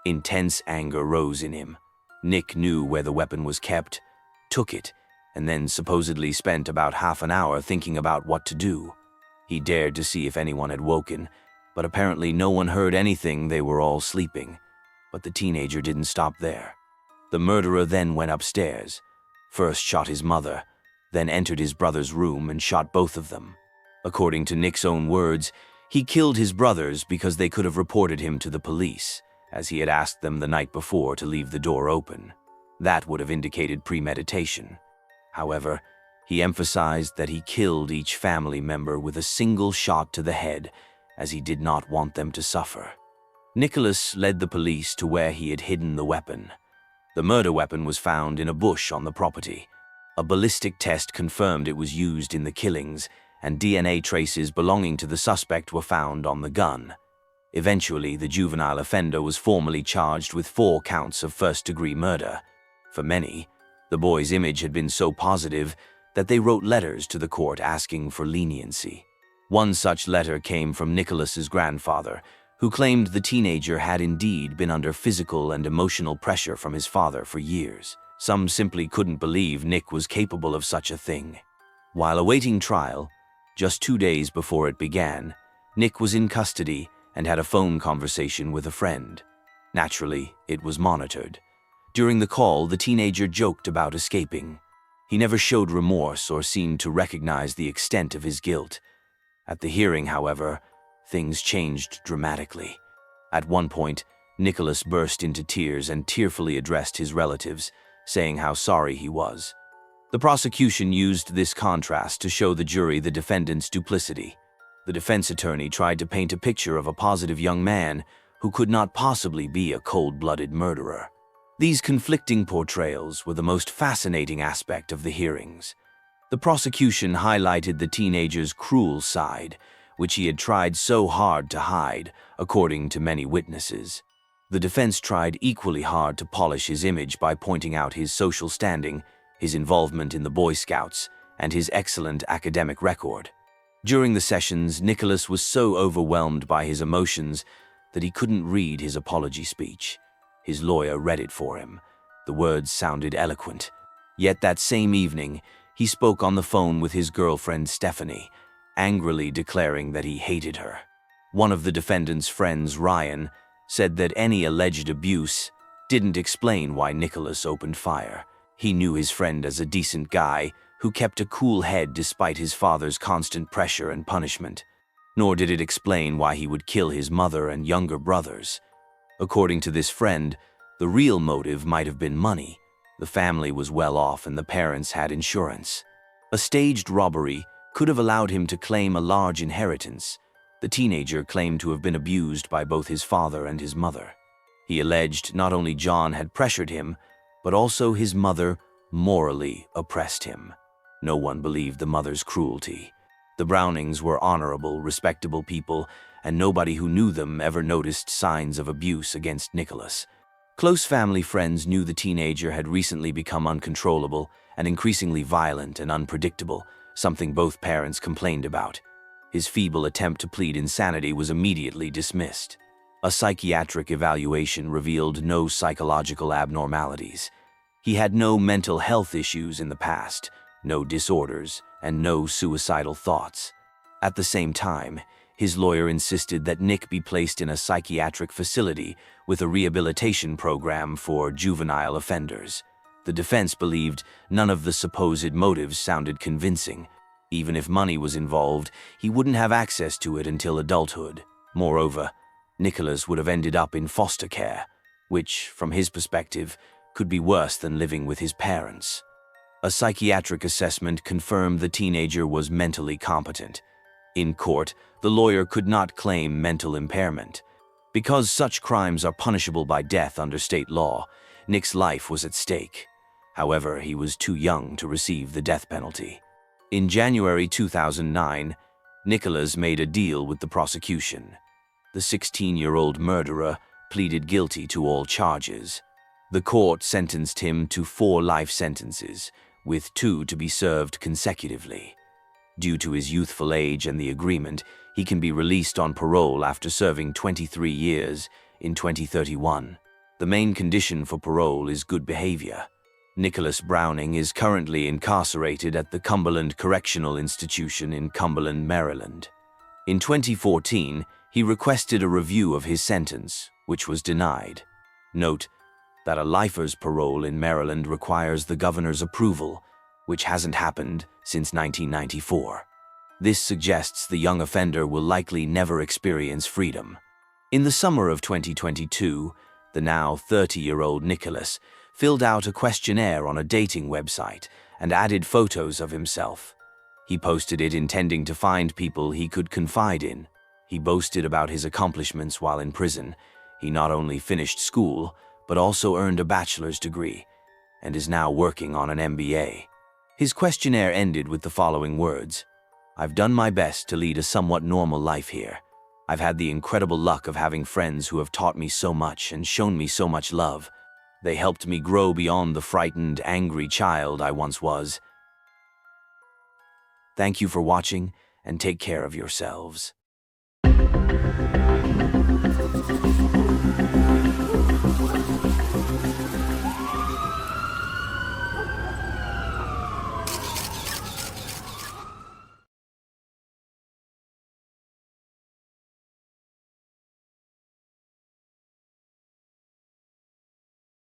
[SPEAKER 2] Intense anger rose in him. Nick knew where the weapon was kept, took it, and then supposedly spent about half an hour thinking about what to do. He dared to see if anyone had woken, but apparently no one heard anything. They were all sleeping. But the teenager didn't stop there. The murderer then went upstairs, first shot his mother, then entered his brother's room and shot both of them. According to Nick's own words, he killed his brothers because they could have reported him to the police, as he had asked them the night before to leave the door open. That would have indicated premeditation. However, he emphasized that he killed each family member with a single shot to the head, as he did not want them to suffer. Nicholas led the police to where he had hidden the weapon. The murder weapon was found in a bush on the property. A ballistic test confirmed it was used in the killings, and DNA traces belonging to the suspect were found on the gun. Eventually, the juvenile offender was formally charged with 4 counts of first-degree murder. For many, the boy's image had been so positive that they wrote letters to the court asking for leniency. One such letter came from Nicholas's grandfather, who claimed the teenager had indeed been under physical and emotional pressure from his father for years. Some simply couldn't believe Nick was capable of such a thing. While awaiting trial, just 2 days before it began, Nick was in custody and had a phone conversation with a friend. Naturally, it was monitored. During the call, the teenager joked about escaping. He never showed remorse or seemed to recognize the extent of his guilt. At the hearing, however, things changed dramatically. At one point, Nicholas burst into tears and tearfully addressed his relatives, saying how sorry he was. The prosecution used this contrast to show the jury the defendant's duplicity. The defense attorney tried to paint a picture of a positive young man who could not possibly be a cold-blooded murderer. These conflicting portrayals were the most fascinating aspect of the hearings. The prosecution highlighted the teenager's cruel side, which he had tried so hard to hide, according to many witnesses. The defense tried equally hard to polish his image by pointing out his social standing, his involvement in the Boy Scouts, and his excellent academic record. During the sessions, Nicholas was so overwhelmed by his emotions that he couldn't read his apology speech. His lawyer read it for him. The words sounded eloquent. Yet that same evening, he spoke on the phone with his girlfriend Stephanie, angrily declaring that he hated her. One of the defendant's friends, Ryan, said that any alleged abuse didn't explain why Nicholas opened fire. He knew his friend as a decent guy who kept a cool head despite his father's constant pressure and punishment. Nor did it explain why he would kill his mother and younger brothers. According to this friend, the real motive might have been money. The family was well off and the parents had insurance. A staged robbery could have allowed him to claim a large inheritance. The teenager claimed to have been abused by both his father and his mother. He alleged not only John had pressured him, but also his mother morally oppressed him. No one believed the mother's cruelty. The Brownings were honorable, respectable people, and nobody who knew them ever noticed signs of abuse against Nicholas. Close family friends knew the teenager had recently become uncontrollable and increasingly violent and unpredictable, something both parents complained about. His feeble attempt to plead insanity was immediately dismissed. A psychiatric evaluation revealed no psychological abnormalities. He had no mental health issues in the past, no disorders, and no suicidal thoughts. At the same time, his lawyer insisted that Nick be placed in a psychiatric facility with a rehabilitation program for juvenile offenders. The defense believed none of the supposed motives sounded convincing. Even if money was involved, he wouldn't have access to it until adulthood. Moreover, Nicholas would have ended up in foster care, which, from his perspective, could be worse than living with his parents. A psychiatric assessment confirmed the teenager was mentally competent. In court, the lawyer could not claim mental impairment. Because such crimes are punishable by death under state law, Nick's life was at stake. However, he was too young to receive the death penalty. In January 2009, Nicholas made a deal with the prosecution. The 16-year-old murderer pleaded guilty to all charges. The court sentenced him to 4 life sentences, with 2 to be served consecutively. Due to his youthful age and the agreement, he can be released on parole after serving 23 years in 2031. The main condition for parole is good behavior. Nicholas Browning is currently incarcerated at the Cumberland Correctional Institution in Cumberland, Maryland. In 2014, he requested a review of his sentence, which was denied. Note that a lifer's parole in Maryland requires the governor's approval, which hasn't happened since 1994. This suggests the young offender will likely never experience freedom. In the summer of 2022, the now 30-year-old Nicholas filled out a questionnaire on a dating website and added photos of himself. He posted it intending to find people he could confide in. He boasted about his accomplishments while in prison. He not only finished school, but also earned a bachelor's degree, and is now working on an MBA. His questionnaire ended with the following words: "I've done my best to lead a somewhat normal life here. I've had the incredible luck of having friends who have taught me so much and shown me so much love. They helped me grow beyond the frightened, angry child I once was. Thank you for watching, and take care of yourselves."